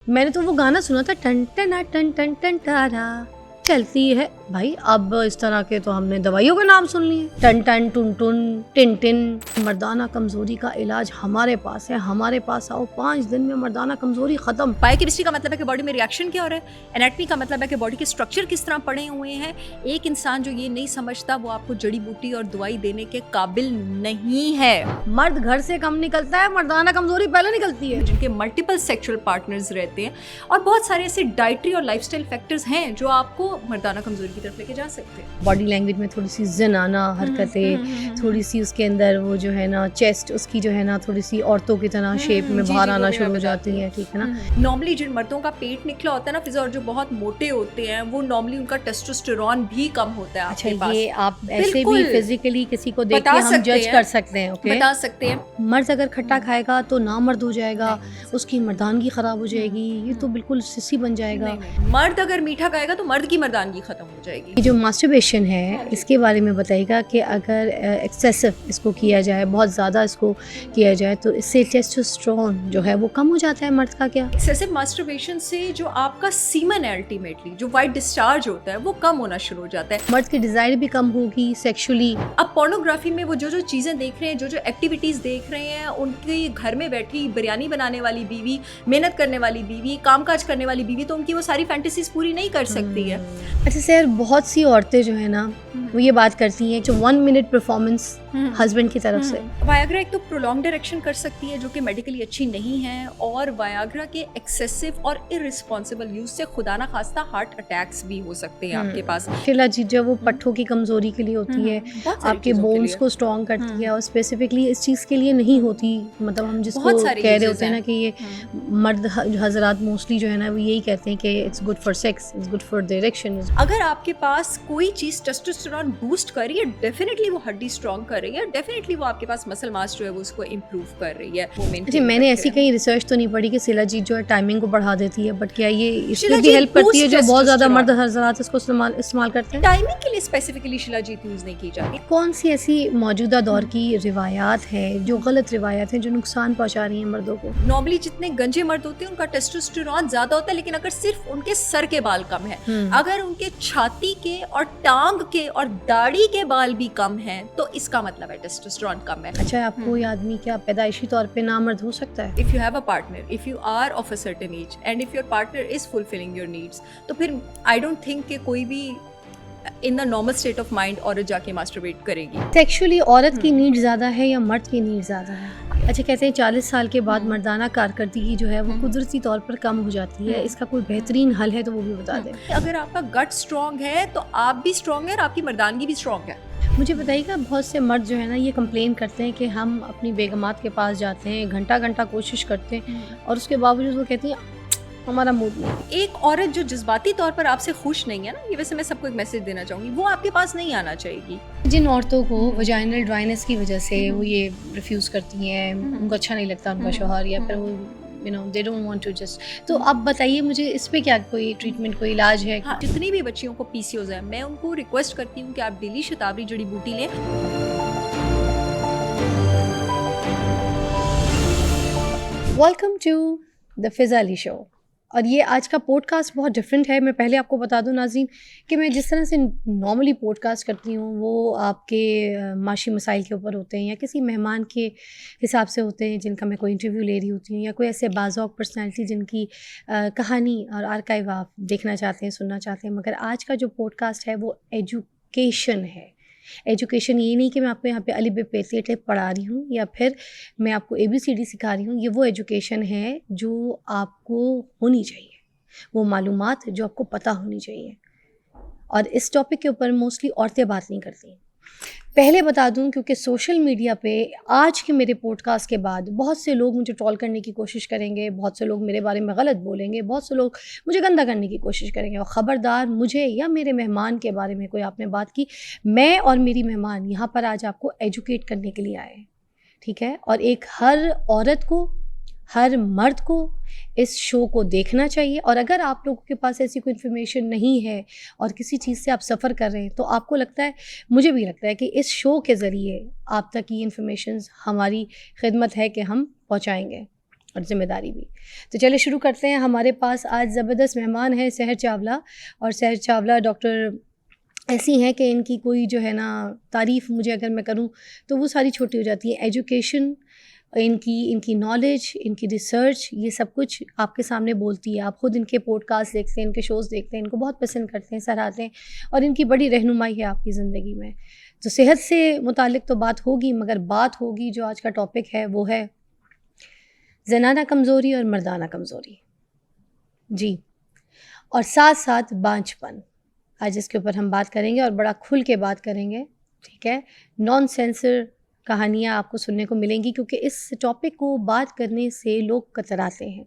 मैंने तो वो गाना सुना था, टन टना टन टन टन टारा चलती है। भाई अब इस तरह के तो हमने दवाइयों के नाम सुन लिए, टन टन टुन टुन टिन टिन। मर्दाना कमजोरी का इलाज हमारे पास है, हमारे पास आओ, 5 दिन में मर्दाना कमजोरी खत्म। बायोकेमिस्ट्री का मतलब है कि बॉडी में रिएक्शन क्या हो रहा है, एनाटॉमी का मतलब है कि बॉडी के स्ट्रक्चर किस तरह पड़े हुए हैं। एक इंसान जो ये नहीं समझता वो आपको जड़ी बूटी और दवाई देने के काबिल नहीं है। मर्द घर से कम निकलता है, मर्दाना कमजोरी पहले निकलती है। जिनके मल्टीपल सेक्सुअल पार्टनर्स रहते हैं और बहुत सारे ऐसे डाइटरी और लाइफस्टाइल फैक्टर्स हैं जो आपको मर्दाना कमजोरी की तरफ लेके जा सकते हैं। बॉडी लैंग्वेज में थोड़ी सी जनाना हरकतें, थोड़ी सी उसके अंदर वो जो है ना चेस्ट उसकी जो है ना थोड़ी सी औरतों की तरह शेप में बाहर आना शुरू हो जाती है, ठीक है ना। नॉर्मली जिन मर्दों का पेट निकला होता है ना फिजा, और जो बहुत मोटे होते हैं वो नॉर्मली उनका टेस्टोस्टेरोन भी कम होता है। अच्छा, ये आप ऐसे भी फिजिकली किसी को देख के हम जज कर सकते हैं, ओके, बता सकते हैं। मर्द अगर खट्टा खाएगा तो ना मर्द हो जाएगा, उसकी मर्दानगी खराब हो जाएगी, ये तो बिल्कुल सिसी बन जाएगा। मर्द अगर मीठा खाएगा तो मर्द की मर्दानगी खत्म हो जाएगी। ये जो मास्टरबेशन है इसके बारे में बताइएगा कि अगर एक्सेसिव इसको किया जाए, बहुत ज़्यादा इसको किया जाए तो इससे टेस्टोस्टेरोन जो है वो कम हो जाता है मर्द का। क्या एक्सेसिव मास्टरबेशन से जो आपका सीमन है अल्टीमेटली जो वाइट डिस्चार्ज होता है वो कम होना शुरू हो जाता है, मर्द की डिजायर भी कम होगी सेक्सुअली। अब पोर्नोग्राफी में वो जो चीजें देख रहे हैं, जो एक्टिविटीज देख रहे हैं, उनकी घर में बैठी बिरयानी बनाने वाली बीवी, मेहनत करने वाली बीवी, कामकाज करने वाली बीवी, तो उनकी वो सारी फैंटेसीज पूरी नहीं कर सकती है। अच्छा सर, बहुत सी औरतें जो है ना वो ये बात करती हैं जो 1 मिनट परफॉर्मेंस हस्बैंड की तरफ से। वायाग्रा एक तो प्रोलॉन्ग डायरेक्शन कर सकती है जो कि मेडिकली अच्छी नहीं है, और वायाग्रा के एक्सेसिव और इररिस्पॉन्सिबल यूज से खुदा ना खास्ता हार्ट अटैक्स भी हो सकते हैं आपके पास। शिला जी, जो वो पट्ठों की कमजोरी के लिए होती है, आपके बोन्स को स्ट्रॉन्ग करती है, और स्पेसिफिकली इस चीज के लिए नहीं होती। मतलब हम जिसको कह रहे होते हैं ना कि ये मर्द हजरात मोस्टली जो है ना वो यही कहते हैं कि it's good for sex, it's good for direction. अगर आपके पास कोई चीज टेस्टोस्टेरोन बूस्ट कर रही है, डेफिनेटली वो हड्डी स्ट्रॉन्ग कर रही है, डेफिनेटली वो आपके पास मसल मास जो है वो उसको इम्प्रूव कर रही है। अच्छा, मैंने ऐसी कहीं रिसर्च तो नहीं पढ़ी कि शिला जी जो है टाइमिंग को बढ़ा देती है, बट क्या ये इसमें भी हेल्प करती है जो बहुत ज्यादा मर्द हजरात इसको इस्तेमाल करते हैं? टाइमिंग के लिए स्पेसिफिकली शिला जी यूज नहीं की जाती। कौन सी ऐसी मौजूदा दौर की रिवायात है जो गलत रिवायात हैं जो नुकसान पहुंचा रही हैं मर्दों को? नॉर्मली जितने गंजे मर्द होते हैं उनका टेस्टोस्टेरोन ज्यादा होता है, लेकिन अगर सिर्फ उनके सर के बाल कम है, अगर उनके छाती के और टांग के और दाढ़ी के बाल भी कम हैं तो इसका मतलब है टेस्टोस्टेरोन कम है। अच्छा, आपको कोई आदमी क्या पैदाइशी तौर पे नामर्द हो सकता है? If you have a partner, if you are of a certain age and if your partner is fulfilling your needs, तो फिर आई डोंट थिंक कि कोई भी in the normal state of mind औरत जाके मास्टरबेट करेगी। सेक्सुअली औरत की नीड ज्यादा है या मर्द की नीड ज्यादा है? अच्छा, कहते हैं 40 साल के बाद मर्दाना कारकर्दगी जो है वो कुदरती तौर पर कम हो जाती है, इसका कोई बेहतरीन हल है तो वो भी बता दें। अगर आपका गट स्ट्रॉन्ग है तो आप भी स्ट्रॉन्ग है और आपकी मर्दानगी भी स्ट्रॉन्ग है। मुझे बताइएगा, बहुत से मर्द जो है ना ये कंप्लेन करते हैं कि हम अपनी बेगमात के पास जाते हैं, घंटा घंटा कोशिश करते हैं और उसके बावजूद वो कहती हैं हमारा मूड नहीं। एक औरत जो जज्बाती तौर पर आपसे खुश नहीं है ना, ये वैसे मैं सबको एक मैसेज देना चाहूँगी, वो आपके पास नहीं आना चाहिए। जिन औरतों को वजाइनल ड्राइनेस की वजह से वो ये रिफ्यूज़ करती हैं, उनको अच्छा नहीं लगता उनका शौहर, या फिर वो they don't want to just, तो अब बताइए मुझे इस पे क्या कोई ट्रीटमेंट, कोई इलाज है? हाँ, जितनी भी बच्चियों को पीसीओएस है, मैं उनको रिक्वेस्ट करती हूँ कि आप डेली शतावरी जड़ी बूटी लें। Welcome to the Fiza Ali show. और ये आज का पॉडकास्ट बहुत डिफरेंट है। मैं पहले आपको बता दूं नाज़रीन कि मैं जिस तरह से नॉर्मली पॉडकास्ट करती हूँ वो आपके माशी मसाइल के ऊपर होते हैं या किसी मेहमान के हिसाब से होते हैं जिनका मैं कोई इंटरव्यू ले रही होती हूँ, या कोई ऐसे बाज़ौक़ पर्सनैलिटी जिनकी कहानी और आर्काइव आप देखना चाहते हैं, सुनना चाहते हैं। मगर आज का जो पॉडकास्ट है वो एजुकेशन है। एजुकेशन ये नहीं कि मैं आपको यहाँ पे अली बे पे से टेप पढ़ा रही हूँ या फिर मैं आपको ABCD सिखा रही हूँ। ये वो एजुकेशन है जो आपको होनी चाहिए, वो मालूमात जो आपको पता होनी चाहिए। और इस टॉपिक के ऊपर मोस्टली औरतें बात नहीं करती। पहले बता दूं क्योंकि सोशल मीडिया पे आज के मेरे पॉडकास्ट के बाद बहुत से लोग मुझे ट्रोल करने की कोशिश करेंगे, बहुत से लोग मेरे बारे में गलत बोलेंगे, बहुत से लोग मुझे गंदा करने की कोशिश करेंगे। और ख़बरदार, मुझे या मेरे मेहमान के बारे में कोई आपने बात की, मैं और मेरी मेहमान यहाँ पर आज आपको एजुकेट करने के लिए आए, ठीक है? और एक हर औरत को, हर मर्द को इस शो को देखना चाहिए। और अगर आप लोगों के पास ऐसी कोई इन्फॉर्मेशन नहीं है और किसी चीज़ से आप सफ़र कर रहे हैं तो आपको लगता है, मुझे भी लगता है कि इस शो के ज़रिए आप तक ये इन्फॉर्मेशन हमारी खिदमत है कि हम पहुंचाएंगे। और जिम्मेदारी भी। तो चलिए शुरू करते हैं। हमारे पास आज ज़बरदस्त मेहमान है सहर चावला, और सहर चावला डॉक्टर ऐसी हैं कि इनकी कोई जो है ना तारीफ़ मुझे अगर मैं करूं तो वो सारी छोटी हो जाती है। एजुकेशन, इनकी नॉलेज, इनकी रिसर्च, ये सब कुछ आपके सामने बोलती है। आप खुद इनके पॉडकास्ट देखते हैं, इनके शोज़ देखते हैं, इनको बहुत पसंद करते हैं, सराहते हैं, और इनकी बड़ी रहनुमाई है आपकी ज़िंदगी में। तो सेहत से मुतालिक तो बात होगी, मगर बात होगी जो आज का टॉपिक है वो है ज़नाना कमज़ोरी और मर्दाना कमज़ोरी जी, और साथ साथ बांझपन। आज इसके ऊपर हम बात करेंगे और बड़ा खुल के बात करेंगे, ठीक है। नॉन सेंसर कहानियाँ आपको सुनने को मिलेंगी, क्योंकि इस टॉपिक को बात करने से लोग कतराते हैं।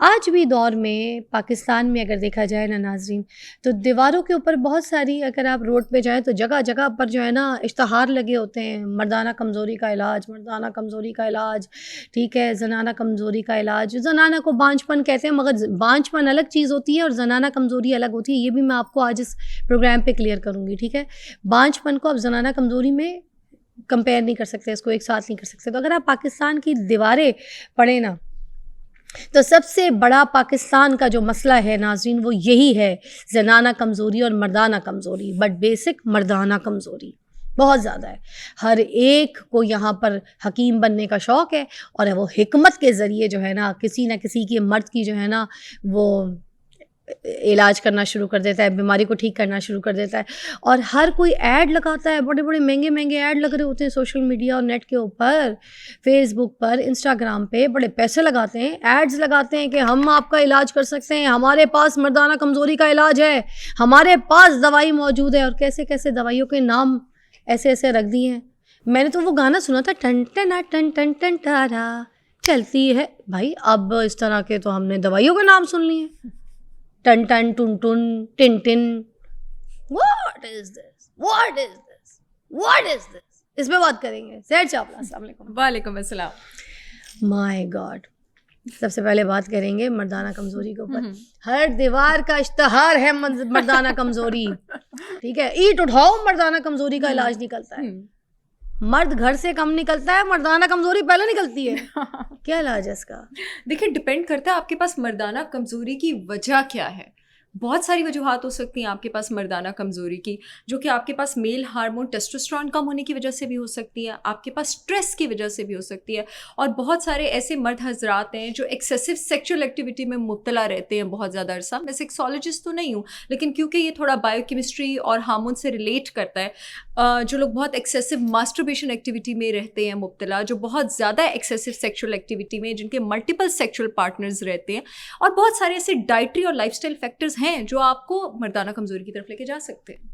आज भी दौर में पाकिस्तान में अगर देखा जाए ना नाज़रीन, तो दीवारों के ऊपर बहुत सारी, अगर आप रोड पे जाएं तो जगह जगह पर जो है ना इश्तहार लगे होते हैं, मर्दाना कमज़ोरी का इलाज, मर्दाना कमज़ोरी का इलाज, ठीक है, ज़नाना कमज़ोरी का इलाज। ज़नाना को बांझपन कहते हैं, मगर बांझपन अलग चीज़ होती है और ज़नाना कमज़ोरी अलग होती है। ये भी मैं आपको आज इस प्रोग्राम पर क्लियर करूँगी, ठीक है। बांझपन को आप ज़नाना कमज़ोरी में कंपेयर नहीं कर सकते, इसको एक साथ नहीं कर सकते। तो अगर आप पाकिस्तान की दीवारें पढ़ें ना, तो सबसे बड़ा पाकिस्तान का जो मसला है नाज़रीन वो यही है, ज़नाना कमज़ोरी और मर्दाना कमज़ोरी। बट बेसिक मर्दाना कमज़ोरी बहुत ज़्यादा है। हर एक को यहाँ पर हकीम बनने का शौक़ है, और वो हिकमत के ज़रिए जो है ना किसी की मर्द की जो है ना वो इलाज करना शुरू कर देता है, बीमारी को ठीक करना शुरू कर देता है। और हर कोई ऐड लगाता है, बड़े बड़े महंगे महंगे ऐड लग रहे होते हैं सोशल मीडिया और नेट के ऊपर, फेसबुक पर, इंस्टाग्राम पे बड़े पैसे लगाते हैं, एड्स लगाते हैं कि हम आपका इलाज कर सकते हैं, हमारे पास मर्दाना कमज़ोरी का इलाज है, हमारे पास दवाई मौजूद है। और कैसे कैसे दवाइयों के नाम ऐसे ऐसे रख दिए हैं। मैंने तो वो गाना सुना था, टन टन टन टन टन टारा चलती है। भाई अब इस तरह के तो हमने दवाइयों के नाम सुन लिए, टन टन टुन टुन tin tin. What is this, what is this, what is this? इस पे बात करेंगे। सहर चावला, अस्सलाम वालेकुम। वालेकुम अस्सलाम। माय गॉड, सबसे पहले बात करेंगे मर्दाना कमज़ोरी के ऊपर। हर दीवार का इश्तहार है मर्दाना कमज़ोरी, ठीक है। ईंट उठाओ, मर्दाना कमज़ोरी का इलाज निकलता है। मर्द घर से कम निकलता है, मर्दाना कमज़ोरी पहले निकलती है। क्या इलाज है इसका? देखिए, डिपेंड करता है आपके पास मर्दाना कमज़ोरी की वजह क्या है। बहुत सारी वजूहात हो सकती हैं आपके पास मर्दाना कमज़ोरी की, जो कि आपके पास मेल हार्मोन टेस्टोस्टेरोन कम होने की वजह से भी हो सकती है, आपके पास स्ट्रेस की वजह से भी हो सकती है। और बहुत सारे ऐसे मर्द हजरात हैं जो एक्सेसिव सेक्सुअल एक्टिविटी में मुब्तला रहते हैं बहुत ज़्यादा अरसा। मैं सेक्सोलॉजिस्ट तो नहीं हूँ, लेकिन क्योंकि ये थोड़ा बायोकेमिस्ट्री और हार्मोन से रिलेट करता है, जो लोग बहुत एक्सेसिव मास्टरबेशन एक्टिविटी में रहते हैं मुब्तला, जो बहुत ज़्यादा एक्सेसिव सेक्सुअल एक्टिविटी में, जिनके मल्टीपल सेक्सुअल पार्टनर्स रहते हैं, और बहुत सारे ऐसे डाइटरी और लाइफस्टाइल फैक्टर्स हैं जो आपको मर्दाना कमज़ोरी की तरफ लेके जा सकते हैं।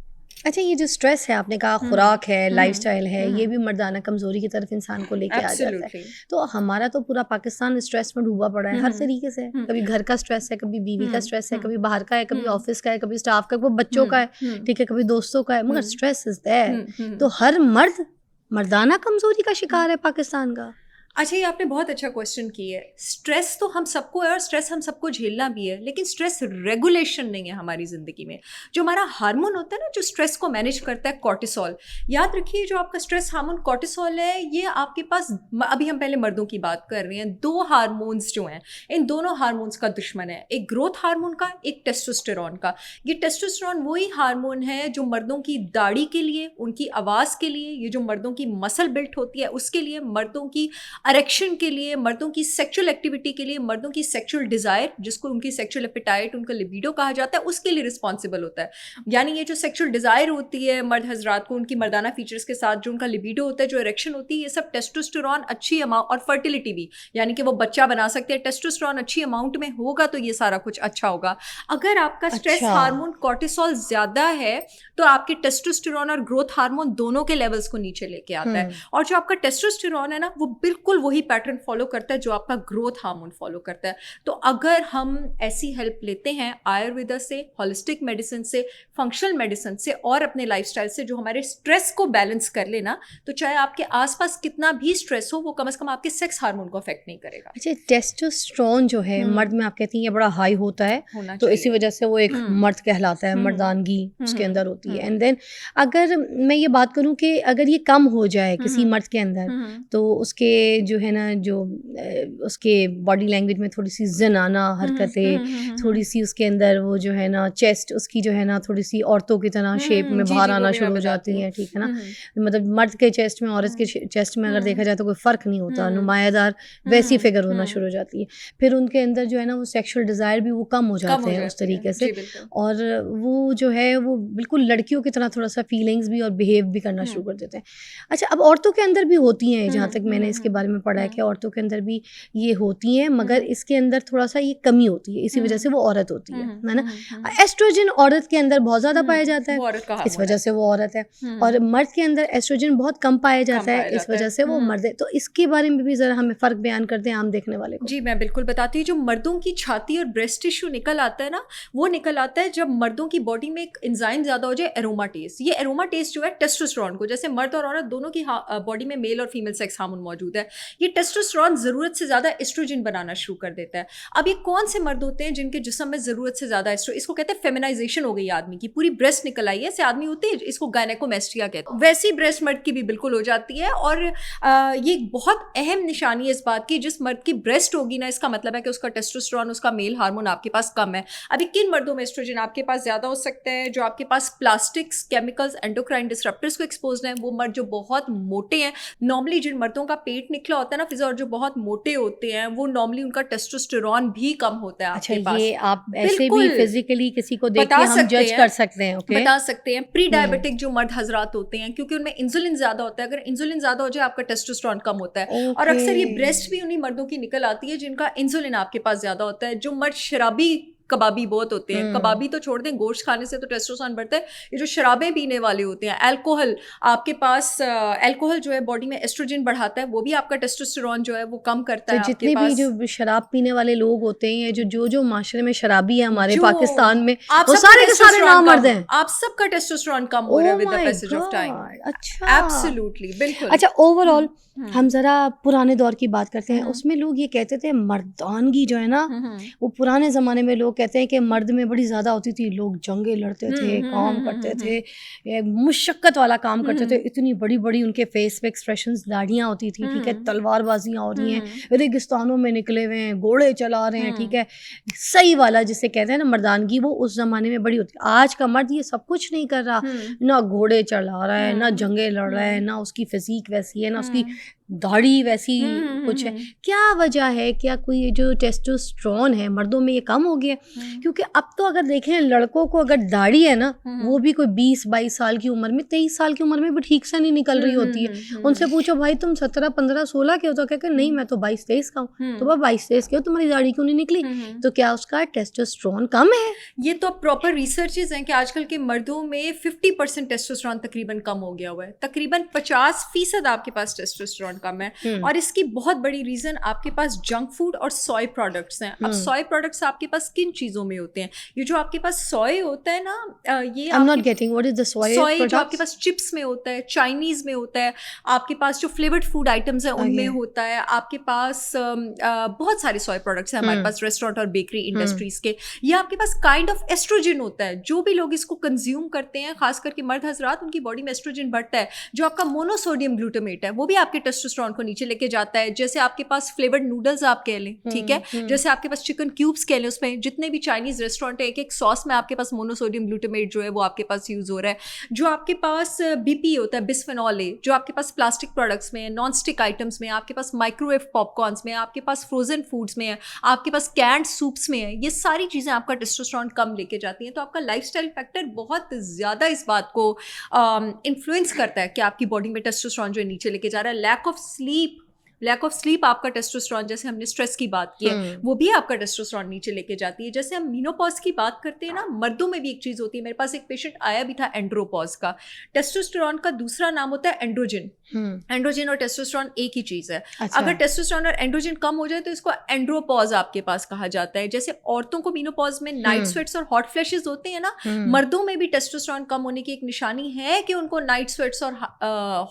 अच्छा, ये जो स्ट्रेस है, आपने कहा खुराक है, लाइफस्टाइल है, ये भी मर्दाना कमज़ोरी की तरफ इंसान को लेके आ जाता है। तो हमारा तो पूरा पाकिस्तान स्ट्रेस में डूबा पड़ा है हर तरीके से। कभी घर का स्ट्रेस है, कभी बीवी का स्ट्रेस है, कभी बाहर का है, कभी ऑफिस का है, कभी स्टाफ का, कभी बच्चों का है, ठीक है, कभी दोस्तों का है, मगर स्ट्रेस इज देयर। तो हर मर्द मर्दाना कमज़ोरी का शिकार है पाकिस्तान का। अच्छा, ये आपने बहुत अच्छा क्वेश्चन किया है। स्ट्रेस तो हम सबको है और स्ट्रेस हम सबको झेलना भी है, लेकिन स्ट्रेस रेगुलेशन नहीं है हमारी ज़िंदगी में। जो हमारा हार्मोन होता है ना, जो स्ट्रेस को मैनेज करता है, कॉर्टिसोल, याद रखिए, जो आपका स्ट्रेस हार्मोन कॉर्टिसोल है, ये आपके पास, अभी हम पहले मर्दों की बात कर रहे हैं, दो हार्मोन्स जो हैं, इन दोनों हार्मोन्स का दुश्मन है, एक ग्रोथ हार्मोन का, एक टेस्टोस्टेरोन का। ये टेस्टोस्टेरोन वही हार्मोन है जो मर्दों की दाढ़ी के लिए, उनकी आवाज़ के लिए, ये जो मर्दों की मसल बिल्ट होती है उसके लिए, मर्दों की अरेक्शन के लिए, मर्दों की सेक्सुअल एक्टिविटी के लिए, मर्दों की सेक्सुअल डिज़ायर, जिसको उनकी सेक्सुअल एपिटाइट, उनका लिबिडो कहा जाता है, उसके लिए रिस्पॉन्सिबल होता है। यानी ये जो सेक्सुअल डिज़ायर होती है मर्द हजरात को, उनकी मर्दाना फीचर्स के साथ जो उनका लिबिडो होता है, जो इरेक्शन होती है, ये सब टेस्टोस्टेरोन अच्छी अमाउंट, और फर्टिलिटी भी, यानी कि वो बच्चा बना सकते हैं, टेस्टोस्टेरोन अच्छी अमाउंट में होगा तो ये सारा कुछ अच्छा होगा। अगर आपका स्ट्रेस हार्मोन कॉर्टिसोल ज़्यादा है तो आपके टेस्टोस्टेरोन और ग्रोथ हार्मोन दोनों के लेवल्स को नीचे लेके आता है। और जो आपका टेस्टोस्टेरोन है ना, वो बिल्कुल वही पैटर्न फॉलो करता है जो आपका ग्रोथ हार्मोन फॉलो करता है। तो अगर हम ऐसी हेल्प लेते हैं आयुर्वेदा से, होलिस्टिक मेडिसिन से, फंक्शनल मेडिसिन से और अपने लाइफस्टाइल से, जो हमारे स्ट्रेस को बैलेंस कर लेना, तो चाहे आपके आसपास कितना भी स्ट्रेस हो, वो कम से कम आपके सेक्स हार्मोन को अफेक्ट नहीं करेगा। अच्छा, टेस्टोस्टेरोन जो है मर्द में आप कहती हैं ये बड़ा हाई होता है, तो इसी वजह से वो एक मर्द कहलाता है, मर्दानगी उसके अंदर होती है। एंड देन अगर मैं ये बात करूं कि अगर ये कम हो जाए किसी मर्द के अंदर, तो उसके जो है ना जो उसके बॉडी लैंग्वेज में थोड़ी सी जनाना हरकतें, थोड़ी सी उसके अंदर वो जो है ना चेस्ट उसकी जो है ना थोड़ी सी औरतों की तरह शेप में बाहर आना शुरू हो जाती है, ठीक है ना। मतलब मर्द के चेस्ट में औरत के चेस्ट में अगर देखा जाए तो कोई फ़र्क नहीं होता, नुमायादार वैसी फिगर होना शुरू हो जाती है। फिर उनके अंदर जो है ना वो सेक्सुअल डिज़ायर भी वो कम हो जाते हैं उस तरीके से, और वो जो है वो बिल्कुल लड़कियों की तरह थोड़ा सा फीलिंग्स भी और बिहेव भी करना शुरू कर देते हैं। अच्छा, अब औरतों के अंदर भी होती हैं, जहाँ तक मैंने इसके बारे में पढ़ा है कि औरतों के अंदर भी ये होती हैं, मगर इसके अंदर थोड़ा सा ये कमी होती है, इसी वजह से वो औरत होती है ना। एस्ट्रोजन औरत के अंदर बहुत ज़्यादा पाया जाता है, इस वजह से वो औरत है, और मर्द के अंदर एस्ट्रोजन बहुत कम पाया जाता है, इस वजह से वो मर्द है। तो इसके बारे में भी ज़रा हमें फ़र्क बयान करते हैं आम देखने वाले को। जी मैं बिल्कुल बताती हूँ। जो मर्दों की छाती और ब्रेस्ट टिश्यू निकल आता है ना, वो निकल आता है जब मर्दों की बॉडी में एक एंजाइम ज़्यादा हो जाए, एरोमाटेज। ये एरोमाटेज जो है टेस्टोस्टेरोन को, जैसे मर्द और औरत दोनों की बॉडी में मेल और फीमेल सेक्स हार्मोन मौजूद है, ये टेस्टोस्टेरोन ज़रूरत से ज़्यादा एस्ट्रोजन बनाना शुरू कर देता है। अब ये कौन से मर्द होते हैं जिनके जिस्म में ज़रूरत से ज़्यादा इसको कहते हैं फेमिनाइजेशन हो गई आदमी की, पूरी ब्रेस्ट निकल आई है, ऐसे आदमी होते हैं, इसको गायनेकोमेस्टिया कहते हैं। वैसी ब्रेस्ट मर्द की भी बिल्कुल हो जाती है, और ये एक बहुत अहम निशानी है इस बात की, जिस मर्द की ब्रेस्ट होगी ना, इसका मतलब है कि उसका टेस्टोस्टेरोन, उसका मेल हार्मोन आपके पास कम है। अभी किन मर्दों में एस्ट्रोजन आपके पास ज़्यादा हो सकता है? जो आपके पास प्लास्टिक्स, केमिकल्स, एंडोक्राइन डिसरप्टर्स को एक्सपोज हैं, वो मर्द जो बहुत मोटे हैं। नॉर्मली जिन मर्दों का पेट निकला होता है ना फिजा, और जो बहुत मोटे होते हैं, वो नॉर्मली उनका टेस्टोस्टेरोन भी कम होता है आपके पास। ये आप ऐसे भी फिजिकली किसी को देख के हम जज कर सकते हैं, ओके? बता सकते हैं। प्री डायबिटिक जो मर्द हजरात होते हैं, क्योंकि उनमें इंसुलिन ज्यादा होता है, अगर इंसुलिन ज्यादा हो जाए आपका टेस्टोस्टेरोन कम होता है। और अक्सर ये ब्रेस्ट भी उन्हीं मर्दों की निकल आती है जिनका इंसुलिन आपके पास ज्यादा होता है। जो मर्द शराबी कबाबी बहुत होते हैं, कबाबी तो छोड़ दें, गोश्त खाने से तो टेस्टोस्टेरोन बढ़ता है। ये जो शराबें पीने वाले होते हैं, अल्कोहल, आपके पास अल्कोहल जो है बॉडी में एस्ट्रोजन बढ़ाता है, वो भी आपका टेस्टोस्टेरोन जो है वो कम करता है। जितने भी जो शराब पीने वाले लोग होते हैं, जो माशरे में शराबी है हमारे पाकिस्तान में, वो सारे के सारे नामर्द हैं। आप सबका टेस्टोस्टेरोन कम हो रहा है with the passage of time. अच्छा, एब्सोल्युटली, बिल्कुल। अच्छा, ओवरऑल हम जरा पुराने दौर की बात करते हैं। उसमें लोग ये कहते थे मर्दानगी जो है ना, वो पुराने ज़माने में लोग कहते हैं कि मर्द में बड़ी ज़्यादा होती थी। लोग जंगे लड़ते थे, काम करते थे, मुशक्क़त वाला काम करते थे, इतनी बड़ी बड़ी उनके फेस पे एक्सप्रेशंस, दाढ़ियाँ होती थी, ठीक है, तलवारबाजियाँ हो रही हैं, रेगिस्तानों में निकले हुए हैं, घोड़े चला रहे हैं, ठीक है, सही वाला जिसे कहते हैं ना मर्दानगी, वो उस ज़माने में बड़ी होती। आज का मर्द ये सब कुछ नहीं कर रहा, ना घोड़े चला रहा है, ना जंगे लड़ रहा है, ना उसकी फिजिक वैसी है, ना उसकी दाढ़ी वैसी कुछ है। क्या वजह है? क्या कोई ये जो टेस्टोस्टेरोन है मर्दों में ये कम हो गया? क्योंकि अब तो अगर देखें लड़कों को अगर दाढ़ी है ना, वो भी कोई 20-22 साल की उम्र में, 23 साल की उम्र में भी ठीक से नहीं निकल रही होती है। उनसे पूछो भाई तुम 17, 15, 16 के हो, तो कहते नहीं मैं तो 22, 23 का हूँ। तो वह 22, 23 के हो, तुम्हारी दाढ़ी क्यों नहीं निकली? तो क्या उसका टेस्टोस्टेरोन कम है? ये तो प्रॉपर रिसर्चेज हैं कि आजकल के मर्दों में 50% टेस्टोस्टेरोन तकरीबन कम हो गया हुआ है। तकरीबन 50% आपके पास टेस्टोस्टेरोन कम है। और इसकी बहुत बड़ी रीजन आपके पास जंक फूड और सोय प्रोडक्ट्स हैं। अब सोय प्रोडक्ट्स आपके पास किन चीजों में होते हैं? ये जो आपके पास सोय होता है ना, ये I'm not getting what is the soy products? जो आपके पास चिप्स में होता है, चाइनीज में होता है, आपके पास जो फ्लेवर्ड फूड आइटम्स हैं उनमें होता है, आपके पास बहुत सारे सोय प्रोडक्ट्स हैं हमारे पास रेस्टोरेंट और बेकरी इंडस्ट्रीज के। ये आपके पास काइंड ऑफ एस्ट्रोजन होता है। जो भी लोग इसको कंज्यूम करते हैं, खास करके मर्द हजरात, उनकी बॉडी में एस्ट्रोजन बढ़ता है। जो आपका मोनोसोडियम ग्लूटामेट है, वो भी आपके टेस्टोस्टेरोन को नीचे लेके जाता है। जैसे आपके पास फ्लेवर्ड नूडल्स आप कह लें, ठीक है, जैसे आपके पास चिकन क्यूब्स कह लें, उसमें जितने भी चाइनीज रेस्टोरेंट है, एक एक सॉस में आपके पास मोनोसोडियम ग्लूटामेट जो है वो आपके पास यूज हो रहा है। जो आपके पास बीपी होता है, बिस्फेनॉल ए, जो आपके पास प्लास्टिक प्रोडक्ट्स में है, नॉन स्टिक आइटम्स में, आपके पास माइक्रोवेव पॉपकॉर्न्स में, आपके पास फ्रोजन फूड्स में है, आपके पास कैंड सूप्स में है, ये सारी चीजें आपका टेस्टोस्टेरोन कम लेके जाती हैं। तो आपका लाइफस्टाइल फैक्टर बहुत ज्यादा इस बात को इन्फ्लुएंस करता है कि आपकी बॉडी में टेस्टोस्टेरोन जो है नीचे लेके जा रहा है। लैक ऑफ स्लीप आपका टेस्टोस्टेरोन, जैसे हमने स्ट्रेस की बात की है, वो भी आपका टेस्टोस्टेरोन नीचे लेके जाती है। जैसे हम मीनोपॉज की बात करते हैं ना, मर्दों में भी एक चीज होती है। मेरे पास एक पेशेंट आया भी था एंड्रोपॉज का। टेस्टोस्टेरोन का दूसरा नाम होता है एंड्रोजन। एंड्रोजन और टेस्टोस्टेरोन एक ही चीज है। अच्छा। अगर टेस्टोस्टेरोन और एंड्रोजन कम हो जाए तो इसको एंड्रोपॉज आपके पास कहा जाता है। जैसे औरतों को मीनोपॉज में नाइट स्वेट्स और हॉट फ्लैशेस होते हैं ना, मर्दों में भी टेस्टोस्टेरोन कम होने की एक निशानी है कि उनको नाइट स्वेट्स और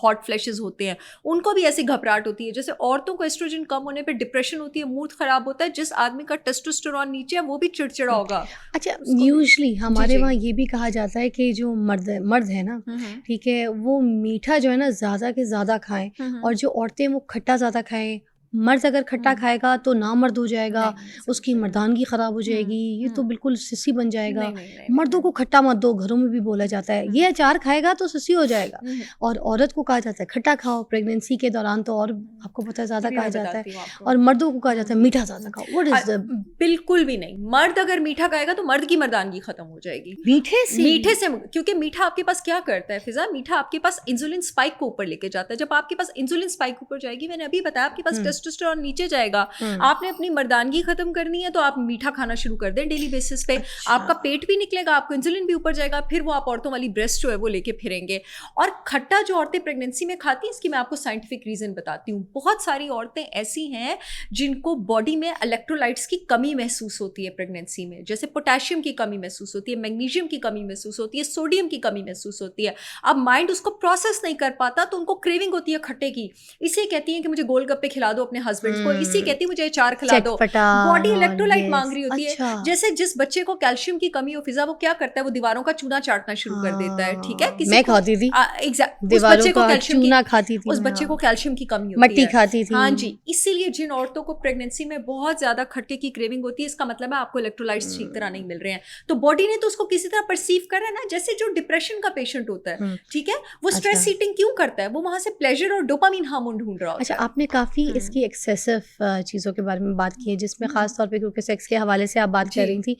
हॉट फ्लैशेस होते हैं। उनको भी ऐसी घबराहट होती है। जैसे औरतों को एस्ट्रोजन कम होने पे डिप्रेशन होती है, मूड खराब होता है। जिस आदमी का टेस्टोस्टेरोन नीचे है वो भी चिड़चिड़ा होगा। अच्छा, यूजुअली हमारे वहाँ ये भी कहा जाता है कि जो मर्द है ना, ठीक है, वो मीठा जो है ना ज्यादा के ज़्यादा खाएं और जो औरतें वो खट्टा ज़्यादा खाएं, मर्द अगर खट्टा खाएगा तो नामर्द हो जाएगा, उसकी मर्दानगी ख़राब हो जाएगी, ये तो बिल्कुल सिसी बन जाएगा। मर्दों को खट्टा मत दो, घरों में भी बोला जाता है, ये अचार खाएगा तो सिसी हो जाएगा। और औरत को कहा जाता है खट्टा खाओ, प्रेगनेंसी के दौरान तो और आपको पता है ज़्यादा कहा जाता है, और मर्दों को कहा जाता है मीठा ज़्यादा खाओ। What is the? बिल्कुल भी नहीं, मर्द अगर मीठा खाएगा तो मर्द की मर्दानगी खत्म हो जाएगी मीठे से, क्योंकि मीठा आपके पास क्या करता है फिजा, मीठा आपके पास इंसुलिन स्पाइक को ऊपर लेके जाता है। जब आपके पास इंसुलिन स्पाइक ऊपर जाएगी, मैंने अभी बताया आपके पास टेस्टोस्टेरोन नीचे जाएगा, आपने अपनी मर्दानगी खत्म करनी है तो आप मीठा खाना शुरू कर दें डेली बेसिस पे। आपका पेट भी निकलेगा, आपको इंसुलिन भी ऊपर जाएगा, फिर वो आप औरतों वाली ब्रेस्ट जो है वो लेके फिरेंगे। और खट्टा जो औरतें प्रेगनेंसी में खाती हैं, इसकी मैं आपको साइंटिफिक रीजन बताती हूँ। बहुत सारी औरतें ऐसी हैं जिनको बॉडी में इलेक्ट्रोलाइट्स की कमी महसूस होती है प्रेगनेंसी में, जैसे पोटेशियम की कमी महसूस होती है, मैग्नीशियम की कमी महसूस होती है, सोडियम की कमी महसूस होती है। अब माइंड उसको प्रोसेस नहीं कर पाता तो उनको क्रेविंग होती है खट्टे की, इसे कहती है कि मुझे गोलगप्पे खिला दो अपने हस्बैंड को, इसी कहती है मुझे अचार खिला दो। बॉडी इलेक्ट्रोलाइट मांग रही होती है। जैसे जिस बच्चे को कैल्शियम की कमी हो फिजा, वो क्या करता है, वो दीवारों का चूना चाटना शुरू कर देता है। ठीक है, मैं खाती थी उस बच्चे को कैल्शियम चूना खाती थी, उस बच्चे को कैल्शियम की कमी होती मट्टी खाती थी। हाँ जी, इसीलिए जिन औरतों को प्रेगनेंसी में बहुत ज्यादा खट्टे की क्रेविंग होती है, इसका मतलब है आपको इलेक्ट्रोलाइट्स ठीक तरह नहीं मिल रहे हैं। तो बॉडी ने तो उसको किसी तरह परसीव कर रहा है ना, जैसे जो डिप्रेशन का पेशेंट होता है, ठीक है, वो स्ट्रेस ईटिंग क्यों करता है, वो वहां से प्लेजर और डोपामिन हार्मोन ढूंढ रहा होता है। अच्छा, आपने काफी इसकी एक्सेसिव चीजों के बारे में बात की है, जिसमें खास तौर पे क्योंकि सेक्स के हवाले से आप बात कर रही थी,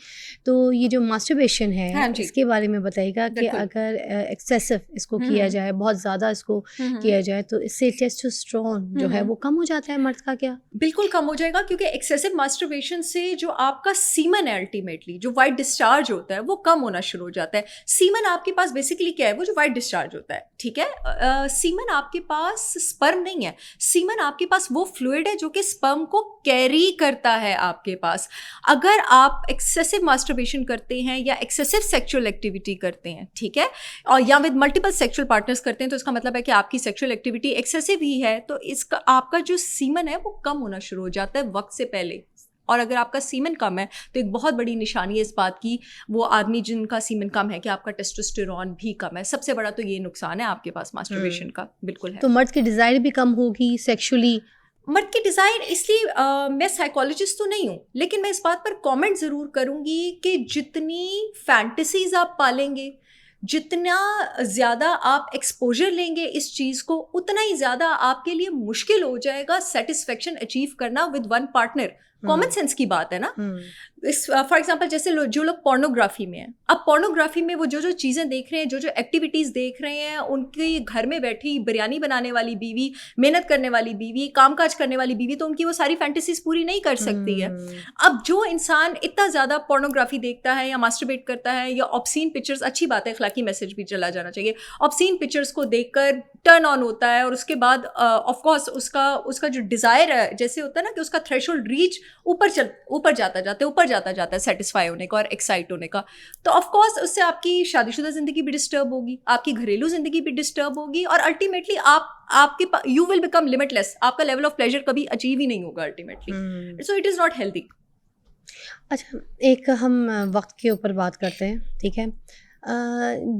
तो ये जो मास्टरबेशन है इसके बारे में बताइएगा कि अगर एक्सेसिव इसको किया जाए, बहुत ज्यादा इसको किया जाए, तो इससे टेस्टोस्टेरोन जो है वो कम हो जाता है मर्द का? क्या बिल्कुल कम हो जाएगा, क्योंकि एक्सेसिव मास्टरबेशन से जो आपका सीमन है, अल्टीमेटली जो वाइट डिस्चार्ज होता है वो कम होना शुरू हो जाता है। सीमन आपके पास बेसिकली क्या है, वो जो वाइट डिस्चार्ज होता है, ठीक है, सीमन आपके पास स्पर्म नहीं है, सीमन आपके पास वो फ्लूइड है जो कि स्पर्म को कैरी करता है आपके पास। अगर आप एक्सेसिव मास्टरबेशन करते हैं या एक्सेसिव सेक्सुअल एक्टिविटी करते हैं, ठीक है, और या विद मल्टीपल सेक्सुअल पार्टनर्स करते हैं, तो इसका मतलब है कि आपकी सेक्सुअल एक्टिविटी एक्सेसिव ही है, तो इसका आपका जो सीमन है वो कम होना शुरू हो जाता है वक्त से पहले। और अगर आपका सीमन कम है तो एक बहुत बड़ी निशानी है इस बात की, वो आदमी जिनका सीमन कम है, कि आपका टेस्टोस्टेरोन भी कम है। सबसे बड़ा तो ये नुकसान है आपके पास मास्टरबेशन का, बिल्कुल है। तो मर्द की डिजायर भी कम होगी सेक्सुअली? मर्द की डिज़ायर, इसलिए मैं साइकोलॉजिस्ट तो नहीं हूँ, लेकिन मैं इस बात पर कमेंट ज़रूर करूँगी कि जितनी फैंटेसीज आप पालेंगे, जितना ज़्यादा आप एक्सपोजर लेंगे इस चीज़ को, उतना ही ज़्यादा आपके लिए मुश्किल हो जाएगा सेटिस्फेक्शन अचीव करना with one partner. Common sense की बात है ना। फॉर एग्जांपल जैसे जो लोग पोर्नोग्राफी में हैं, अब पोर्नोग्राफी में वो जो चीज़ें देख रहे हैं, जो एक्टिविटीज़ देख रहे हैं, उनकी घर में बैठी बिरयानी बनाने वाली बीवी, मेहनत करने वाली बीवी, कामकाज करने वाली बीवी, तो उनकी वो सारी फैंटेसीज पूरी नहीं कर सकती है। अब जो इंसान इतना ज़्यादा पोर्नोग्राफी देखता है या मास्टरबेट करता है या ऑब्सीन पिक्चर्स, अच्छी बात है, अखलाकी मैसेज भी चला जाना चाहिए, ऑब्सीन पिक्चर्स को देखकर टर्न ऑन होता है, और उसके बाद ऑफ कोर्स उसका जो डिज़ायर है, जैसे होता है ना कि उसका थ्रेशोल्ड रीच ऊपर जाता है सेटिस्फाई होने का और एक्साइट होने का, तो ऑफ कोर्स उससे आपकी शादीशुदा जिंदगी भी डिस्टर्ब होगी, आपकी घरेलू जिंदगी भी डिस्टर्ब होगी, और अल्टीमेटली आपके यू विल बिकम लिमिटलेस, आपका लेवल ऑफ प्लेजर कभी अचीव ही नहीं होगा ultimately, so it is not healthy. अच्छा, एक हम वक्त के ऊपर बात करते हैं, ठीक है।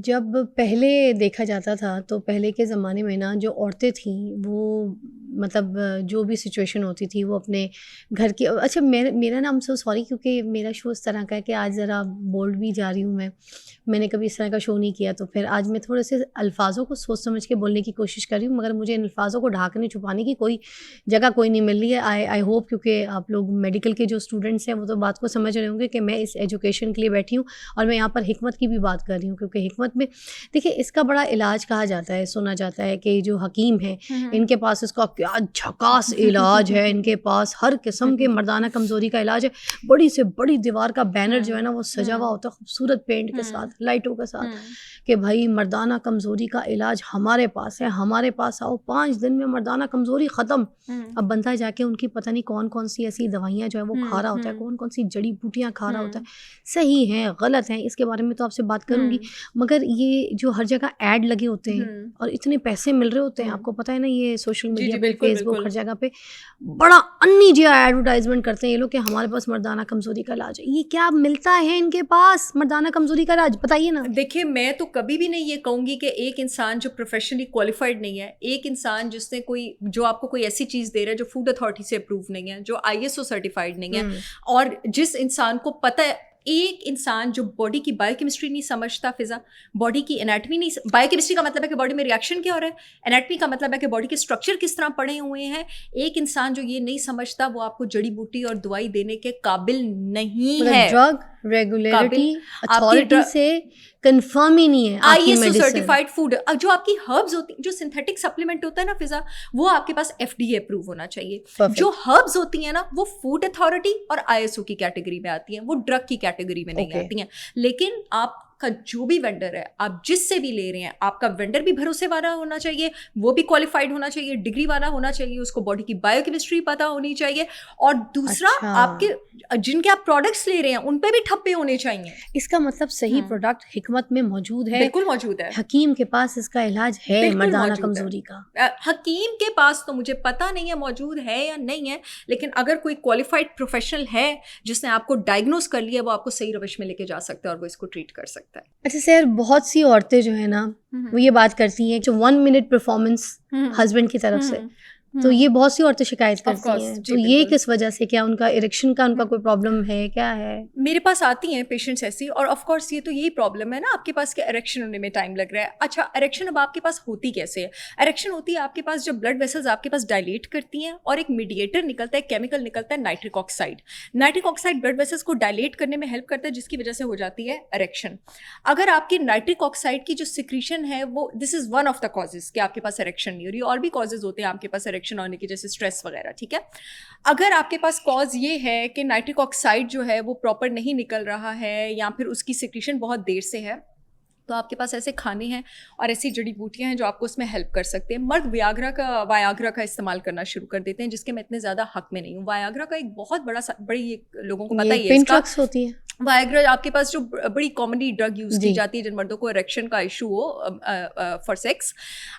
जब पहले देखा जाता था तो पहले के ज़माने में ना जो औरतें थीं वो मतलब जो भी सिचुएशन होती थी वो अपने घर की, अच्छा मेरा नाम सो सॉरी क्योंकि मेरा शो इस तरह का है कि आज ज़रा बोल्ड भी जा रही हूँ, मैंने कभी इस तरह का शो नहीं किया, तो फिर आज मैं थोड़े से अल्फाजों को सोच समझ के बोलने की कोशिश कर रही हूँ, मगर मुझे इन अल्फाजों को ढाकने छुपाने की कोई जगह कोई नहीं मिल रही है। आई होप क्योंकि आप लोग मेडिकल के जो स्टूडेंट्स हैं वो तो बात को समझ रहे होंगे कि मैं इस एजुकेशन के लिए बैठी हूँ और मैं यहाँ पर हिकमत की भी बात कर रही हूँ, क्योंकि हिकमत में देखिए इसका बड़ा इलाज कहा जाता है, सुना जाता है कि जो हकीम हैं इनके पास इसका क्या झकास इलाज है, इनके पास हर किस्म के मर्दाना कमज़ोरी का इलाज है। बड़ी से बड़ी दीवार का बैनर जो है ना वो सजा हुआ होता है खूबसूरत पेंट के साथ, लाइटों के साथ, कि भाई मर्दाना कमज़ोरी का इलाज हमारे पास है, हमारे पास आओ, 5 दिन में मर्दाना कमज़ोरी ख़त्म। अब बंदा जाके उनकी पता नहीं कौन कौन सी ऐसी दवाइयाँ जो है वो खा रहा होता है, कौन कौन सी जड़ी बूटियाँ खा रहा होता है, सही हैं गलत हैं इसके बारे में तो आपसे बात करूँगी करूँगी, मगर ये जो हर जगह ऐड लगे होते हैं और इतने पैसे मिल रहे होते हैं, आपको पता है ना, ये सोशल मीडिया पे, फेसबुक, हर जगह पे बड़ा अननिजिया एडवर्टाइजमेंट करते हैं ये लोग कि हमारे पास मर्दाना कमजोरी का इलाज है। ये क्या मिलता है इनके पास मर्दाना कमजोरी का इलाज, बताइए ना। देखिए, मैं तो कभी भी नहीं ये कहूंगी कि एक इंसान जो प्रोफेशनली क्वालिफाइड नहीं है, एक इंसान जिसने जो आपको कोई ऐसी चीज दे रहा है जो फूड अथॉरिटी से अप्रूव नहीं है, जो ISO सर्टिफाइड नहीं है, और जिस इंसान को पता है, एक इंसान जो बॉडी की बायोकेमिस्ट्री नहीं समझता, फिजा बॉडी की एनाटॉमी नहीं, बायोकेमिस्ट्री का मतलब है कि बॉडी में रिएक्शन क्या हो रहा है, एनाटॉमी का मतलब है कि बॉडी के स्ट्रक्चर किस तरह पड़े हुए हैं, एक इंसान जो ये नहीं समझता वो आपको जड़ी बूटी और दवाई देने के काबिल नहीं है। ड्रग रेगुलेटरी अथॉरिटी से कंफर्म ही नहीं है ISO सर्टिफाइड फूड। जो आपकी हर्ब्स होती, जो सिंथेटिक सप्लीमेंट होता है ना फिजा, वो आपके पास FDA अप्रूव होना चाहिए। Perfect. जो हर्ब्स होती हैं ना, वो फूड अथॉरिटी और ISO की कैटेगरी में आती हैं, वो ड्रग की कैटेगरी में नहीं आती हैं। लेकिन आपका जो भी वेंडर है, आप जिससे भी ले रहे हैं, आपका वेंडर भी भरोसे वाला होना चाहिए, वो भी क्वालिफाइड होना चाहिए, डिग्री वाला होना चाहिए, उसको बॉडी की बायोकेमिस्ट्री पता होनी चाहिए, और दूसरा आपके जिनके आप प्रोडक्ट्स ले रहे हैं उन पे भी ठप्पे होने चाहिए। इसका मतलब सही प्रोडक्ट हिकमत में मौजूद है, बिल्कुल मौजूद है, हकीम के पास इसका इलाज है मर्दाना कमजोरी का। हकीम के पास तो मुझे पता नहीं है मौजूद है या नहीं है, लेकिन अगर कोई क्वालिफाइड प्रोफेशनल है जिसने आपको डायग्नोस कर लिया, वो आपको सही रविश में लेके जा सकता है और वो इसको ट्रीट कर सकता है। अच्छा सर, बहुत सी औरतें जो है ना, वो ये बात करती हैं जो 1 मिनट परफॉर्मेंस हस्बैंड की तरफ से, तो ये बहुत सी औरतें शिकायत करती हैं, तो ये किस वजह से, क्या उनका इरेक्शन का उनका कोई प्रॉब्लम है, क्या है? मेरे पास आती हैं पेशेंट्स ऐसी, और ऑफ कोर्स ये तो यही प्रॉब्लम है ना आपके पास कि इरेक्शन होने में टाइम लग रहा है। अच्छा, इरेक्शन अब आपके पास होती कैसे है? इरेक्शन होती है आपके पास जब ब्लड वेसल्स आपके पास डायलेट करती हैं और एक मीडिएटर निकलता है, केमिकल निकलता है, nitric oxide. Nitric oxide blood vessels को डायलेट करने में हेल्प करता है, जिसकी वजह से हो जाती है इरेक्शन। अगर आपकी नाइट्रिक ऑक्साइड की जो सिक्रीशन है, वो this is one of the causes कि आपके पास इरेक्शन नहीं हो रही, और भी कॉजेज होते हैं आपके पास इरेक्शन होने की, जैसे स्ट्रेस वगैरह, ठीक है। अगर आपके पास कॉज ये है कि नाइट्रिक ऑक्साइड जो है वो प्रॉपर नहीं निकल रहा है, या फिर उसकी सिक्रीशन बहुत देर से है, तो आपके पास ऐसे खाने हैं और ऐसी जड़ी बूटियां हैं जो आपको उसमें हेल्प कर सकते हैं। मर्द वायाग्रा का इस्तेमाल करना शुरू कर देते हैं, जिसके मैं इतने ज़्यादा हक में नहीं हूँ। वायाग्रा का एक बहुत बड़ी लोगों को पता ही है, पिन ड्रग्स होती है वायाग्रा। आपके पास जो बड़ी कॉमनली ड्रग यूज की जाती है जिन मर्दों को इरेक्शन का इशू हो फॉर सेक्स,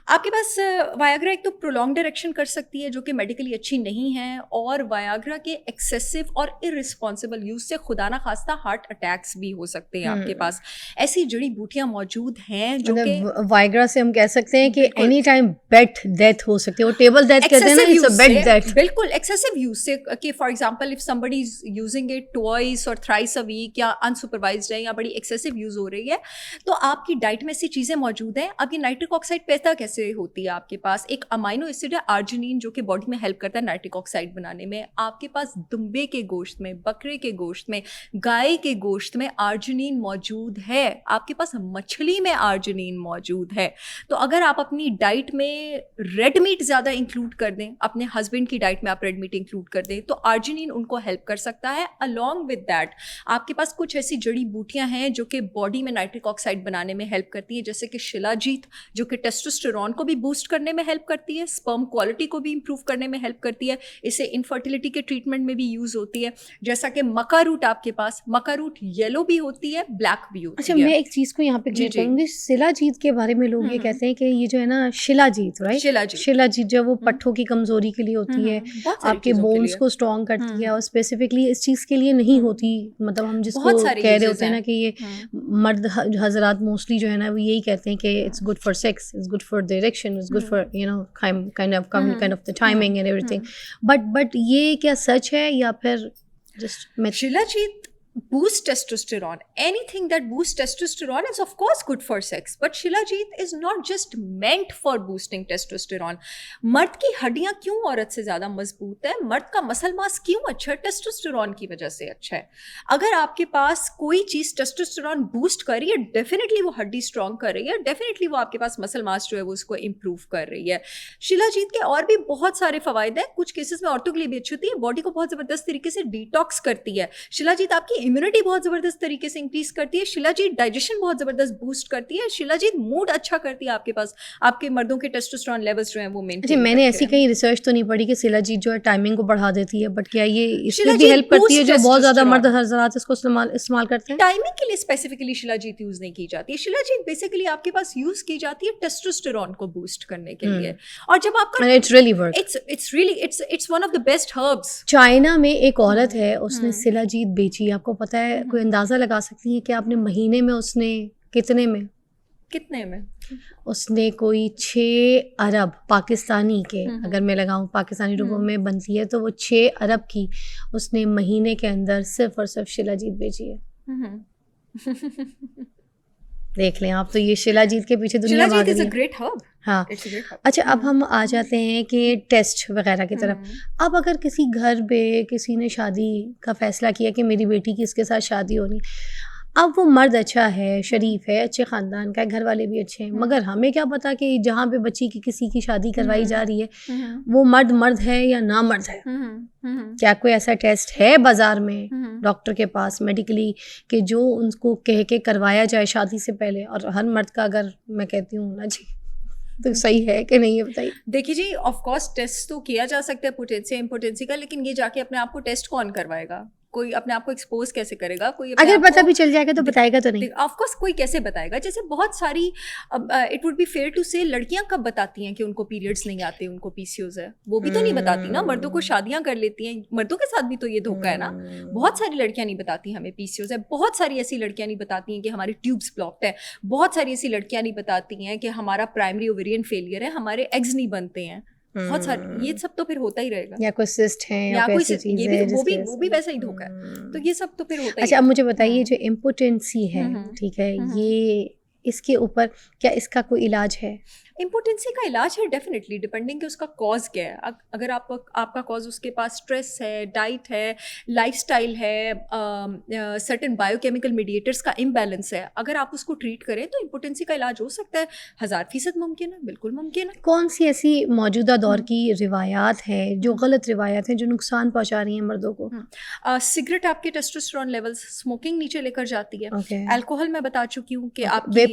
आपके पास वायाग्रा एक तो प्रोलॉन्ग्ड इरेक्शन कर सकती है, जो कि मेडिकली अच्छी नहीं है, और वायाग्रा के एक्सेसिव और इररिस्पॉन्सिबल यूज से खुदा ना खास्ता हार्ट अटैक्स भी हो सकते हैं। आपके पास ऐसी जड़ी बूटियां मौजूद हैं जो कि वायाग्रा से हम कह सकते हैं कि एनी टाइम बेड डेथ हो सकती है, वो टेबल डेथ कहते हैं ना, इट्स अ बेड डेथ। बिल्कुल, एक्सेसिव यूज से, कि for example if somebody is using it twice और थ्राइस अ वीक, या अनसुपरवाइज्ड है, या बड़ी एक्सेसिव यूज हो रही है, तो आपकी डाइट में ऐसी चीजें मौजूद हैं। अब ये नाइट्रिक ऑक्साइड पैदा कैसे होती है? आपके पास एक अमाइनो एसिड है आर्जिनिन, जो कि बॉडी में हेल्प करता है नाइट्रिक ऑक्साइड बनाने में। आपके पास दुम्बे के गोश्त में, बकरे के गोश्त में, गाय के गोश्त में आर्जिनिन मौजूद है, आपके पास मछली में आर्जिनिन मौजूद है। तो अगर आप अपनी डाइट में रेड मीट ज्यादा इंक्लूड कर दें, अपने हस्बैंड की डाइट में आप रेड मीट इंक्लूड कर दें, तो आर्जिनिन उनको हेल्प कर सकता है। अलॉन्ग विद दैट आपके पास कुछ ऐसी जड़ी बूटियां हैं जो कि बॉडी में नाइट्रिक ऑक्साइड बनाने में हेल्प करती है, जैसे कि शिलाजीत, जो कि टेस्टोस्टेरोन को भी बूस्ट करने में हेल्प करती है, स्पर्म क्वालिटी को भी इंप्रूव करने में हेल्प करती है, इसे इनफर्टिलिटी के ट्रीटमेंट में भी यूज होती है। जैसा कि मक्का रूट, आपके पास मक्का रूट येलो भी होती है, ब्लैक भी होती है। अच्छा, मैं एक चीज को यहाँ पे क्लियर करूंगी, शिलाजीत के बारे में लोग ये कहते हैं कि ये जो है ना शिलाजीत, राइट, शिलाजीत जो वो पट्ठों की कमजोरी के लिए होती है, आपके बोन्स को स्ट्रॉन्ग करती है, और स्पेसिफिकली इस चीज के लिए नहीं होती, मतलब हम जिसको कह रहे होते हैं ना कि ये मर्द हजरात मोस्टली जो है ना वो यही कहते हैं कि it's good for sex, it's good for the erection, it's good for you know kind of the timing and everything, but ये क्या सच है या फिर just shilajit boost testosterone? Anything that boosts testosterone is of course good for sex, but shilajit is not just meant for boosting testosterone. मर्द की हड्डियां क्यों औरत से ज्यादा मजबूत है, मर्द का मसल मास क्यों अच्छा है? टेस्टोस्टेरोन की वजह से अच्छा है। अगर आपके पास कोई चीज टेस्टोस्टेरोन बूस्ट कर रही है, डेफिनेटली वो हड्डी स्ट्रॉन्ग कर रही है, डेफिनेटली वो आपके पास मसल मास जो है वो उसको इंप्रूव कर रही है। शिलाजीत के और भी बहुत सारे फवायद हैं, कुछ केसेस में औरतों के लिए भी अच्छी होती है, बॉडी को बहुत जबरदस्त तरीके से डिटॉक्स करती है। शिलाजीत आपकी इम्यूनिटी बहुत ज़बरदस्त तरीके से इंक्रीज करती है, शिलाजीत डाइजेशन बहुत ज़बरदस्त बूस्ट करती है, शिलाजीत मूड अच्छा करती है आपके पास, आपके मर्दों के टेस्टोस्टेरोन लेवल्स जो हैं वो मेंटेन। जी, मैंने ऐसी कहीं रिसर्च तो नहीं पढ़ी कि शिलाजीत जो है टाइमिंग को बढ़ा देती है, बट क्या ये इसमें भी हेल्प करती है जो बहुत ज़्यादा मर्द हज़रात इसको इस्तेमाल करते हैं? टाइमिंग के लिए स्पेसिफिकली शिलाजीत यूज़ नहीं की जाती है। शिलाजीत बेसिकली आपके पास यूज़ की जाती है टेस्टोस्टेरोन को बूस्ट करने के लिए, और जब आपका it's really work, it's one of the best herbs. China में एक औरत है, उसने शिलाजीत बेची, आपको पता है, कोई अंदाज़ा लगा सकती है कि आपने महीने में उसने कितने में उसने कोई 6 अरब पाकिस्तानी के, अगर मैं लगाऊं पाकिस्तानी रुपयों में बनती है तो वो 6 अरब की उसने महीने के अंदर सिर्फ और सिर्फ शिलाजीत बेची है। देख लें आप, तो ये शिलाजीत के पीछे दुनिया भाग रही है। Great herb. हाँ, अच्छा, अब हम आ जाते हैं कि टेस्ट वगैरह की तरफ। अब अगर किसी घर पे किसी ने शादी का फैसला किया कि मेरी बेटी की इसके साथ शादी होनी, अब वो मर्द अच्छा है, शरीफ है, अच्छे ख़ानदान का है, घर वाले भी अच्छे हैं, मगर हमें क्या पता कि जहाँ पे बच्ची की किसी की शादी करवाई जा रही है वो मर्द है या ना मर्द है। क्या कोई ऐसा टेस्ट है बाज़ार में डॉक्टर के पास मेडिकली कि जो उनको कह के करवाया जाए शादी से पहले, और हर मर्द का अगर मैं कहती हूँ ना जी तो सही है कि नहीं है, बताइए। देखिए जी, ऑफ कोर्स टेस्ट तो किया जा सकता है पोटेंसी इम्पोर्टेंसी का, लेकिन ये जाके अपने आप को टेस्ट कौन करवाएगा? कोई अपने आप को एक्सपोज कैसे करेगा? कोई अगर पता भी चल जाएगा तो बताएगा तो नहीं। ऑफ कोर्स कोई कैसे बताएगा? जैसे बहुत सारी, it would be fair to say, लड़कियां कब बताती हैं कि उनको पीरियड्स नहीं आते, उनको पीसीओएस है? वो भी तो नहीं बताती ना। मर्दों को शादियां कर लेती हैं, मर्दों के साथ भी तो ये धोखा है ना। बहुत सारी लड़कियां नहीं बताती हमें पीसीओएस है, बहुत सारी ऐसी लड़कियां नहीं बताती हैं कि हमारी ट्यूब्स ब्लॉक्ड है, बहुत सारी ऐसी लड़कियां नहीं बताती हैं कि हमारा प्राइमरी ओवेरियन फेलियर है, हमारे एग्स नहीं बनते हैं। बहुत सारे, ये सब तो फिर होता ही रहेगा, या कोई सिस्ट है या कोई ऐसी चीज है, वो भी वैसा ही धोखा है, तो ये सब तो फिर होता ही। अच्छा, अब मुझे बताइए जो इम्पोटेंसी है, ठीक है, ये इसके ऊपर क्या इसका कोई इलाज है? इम्पोटेंसी का इलाज है डेफिनेटली, डिपेंडिंग कि उसका कॉज क्या है। अगर आपका कॉज उसके पास स्ट्रेस है, डाइट है, लाइफस्टाइल है, सर्टेन बायोकेमिकल मीडिएटर्स का इम्बैलेंस है, अगर आप उसको ट्रीट करें तो इम्पोटेंसी का इलाज हो सकता है। 1000% मुमकिन है, बिल्कुल मुमकिन है। कौन सी ऐसी मौजूदा दौर की रिवायात हैं जो गलत रिवायात हैं जो नुकसान पहुंचा रही हैं मर्दों को? सिगरेट आपके टेस्टोस्टेरोन लेवल्स, स्मोकिंग नीचे लेकर जाती है। अल्कोहल मैं बता चुकी हूँ कि आपकी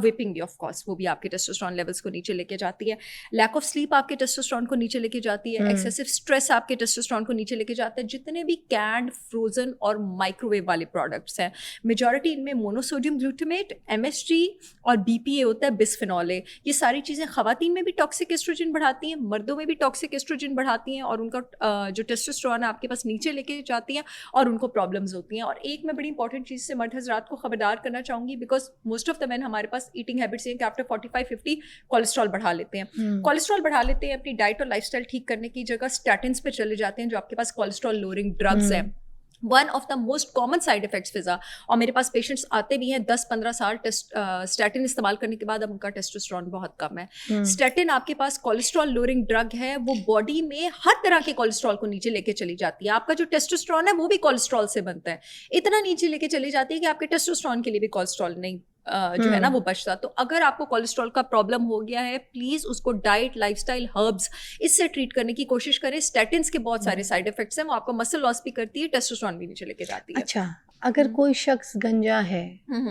वेपिंग भी ऑफ कोर्स वो भी आपके टेस्टोस्टेरोन लेवल्स को नीचे लेके जाती है। लैक ऑफ स्लीप आपके टेस्टोस्टेरोन को नीचे लेके जाती है। एक्सेसिव स्ट्रेस आपके टेस्टोस्टेरोन को नीचे लेके जाता है। जितने भी कैंड, फ्रोजन और माइक्रोवेव वाले प्रोडक्ट्स हैं, मेजॉरिटी इनमें मोनोसोडियम ग्लूटामेट, MSG और BPA होता है, बिस्फेनॉल है। ये सारी चीज़ें ख़वातीन में भी टॉक्सिक एस्ट्रोजन बढ़ाती हैं, मर्दों में भी टॉक्सिक एस्ट्रोजन बढ़ाती हैं, और उनका जो टेस्टोस्टेरोन है आपके पास नीचे लेके जाती हैं और उनको प्रॉब्लम्स होती हैं। और एक मैं बड़ी इंपॉर्टेंट चीज़ से मर्द हज़रात को खबरदार करना चाहूँगी, because most of the man हमारे पास ईटिंग हैबिट्स हैं कि आफ्टर 45-50 कोलेस्ट्रॉल बढ़ा लेते हैं। कोलेस्ट्रॉल बढ़ा लेते हैं, अपनी डाइट और लाइफस्टाइल ठीक करने की जगह स्टैटिन्स पे चले जाते हैं, जो आपके पास कोलेस्ट्रॉल लोअरिंग ड्रग्स हैं। One of the most common side effects फिजा, और मेरे पास पेशेंट्स आते भी हैं 10-15 साल स्टैटिन इस्तेमाल करने के बाद, अब उनका टेस्टोस्टेरोन बहुत कम है। स्टैटिन आपके पास कोलेस्ट्रॉल लोअरिंग ड्रग है, वो बॉडी में हर तरह के कोलेस्ट्रॉल को नीचे लेके चली जाती है। आपका जो टेस्टोस्टेरोन है वो भी कोलेस्ट्रॉल से बनता है, इतना नीचे लेके चली जाती है कि आपके टेस्टोस्टेरोन के लिए भी कोलेस्ट्रॉल नहीं जो है ना वो बचता। तो अगर आपको कोलेस्ट्रॉल का प्रॉब्लम हो गया है, प्लीज उसको डाइट, लाइफस्टाइल, हर्ब्स इससे ट्रीट करने की कोशिश करें। स्टैटिन्स के बहुत सारे साइड इफेक्ट्स हैं, वो आपको मसल लॉस भी करती है, टेस्टोस्टेरोन भी नीचे लेके जाती है। अच्छा, अगर कोई शख्स गंजा है,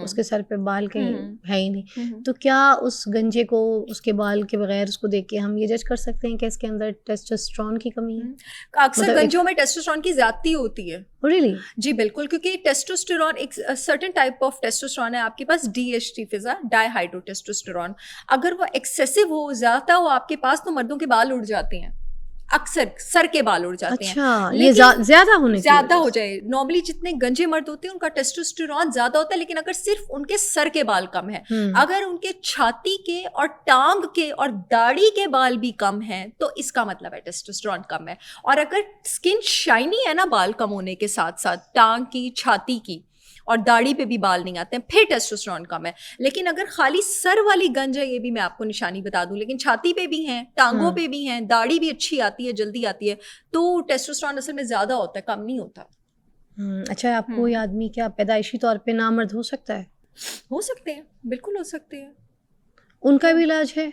उसके सर पे बाल कहीं है ही नहीं, तो क्या उस गंजे को उसके बाल के बगैर उसको देख के हम ये जज कर सकते हैं कि इसके अंदर टेस्टोस्टेरोन की कमी है? अक्सर गंजों में टेस्टोस्टेरोन की ज्यादती होती है। Really? जी बिल्कुल, क्योंकि टेस्टोस्टेरोन एक सर्टेन टाइप ऑफ टेस्टोस्टेरोन है आपके पास, DHT फिजा, डाइहाइड्रोटेस्टोस्टेरोन। अगर वो एक्सेसिव हो, ज्यादा हो आपके पास, तो मर्दों के बाल उड़ जाते हैं, अक्सर सर के बाल उड़ जाते हैं। अच्छा, ये ज्यादा हो जाए। नॉर्मली जितने गंजे मर्द होते हैं उनका टेस्टोस्टेरोन ज्यादा होता है, लेकिन अगर सिर्फ उनके सर के बाल कम है, अगर उनके छाती के और टांग के और दाढ़ी के बाल भी कम हैं, तो इसका मतलब है टेस्टोस्टेरोन कम है। और अगर स्किन शाइनी है ना बाल कम होने के साथ साथ, टांग की, छाती की और दाढ़ी पे भी बाल नहीं आते हैं, फिर टेस्टोस्टेरोन कम है। लेकिन अगर खाली सर वाली गंज है, ये भी मैं आपको निशानी बता दूं, लेकिन छाती पे भी हैं, टांगों पे भी हैं, दाढ़ी भी अच्छी आती है, जल्दी आती है, तो टेस्टोस्टेरोन असल में ज्यादा होता है, कम नहीं होता। अच्छा, आप कोई आदमी क्या पैदाइशी तौर पे नामर्द हो सकता है? हो सकते हैं, बिल्कुल हो सकते हैं। उनका भी इलाज है?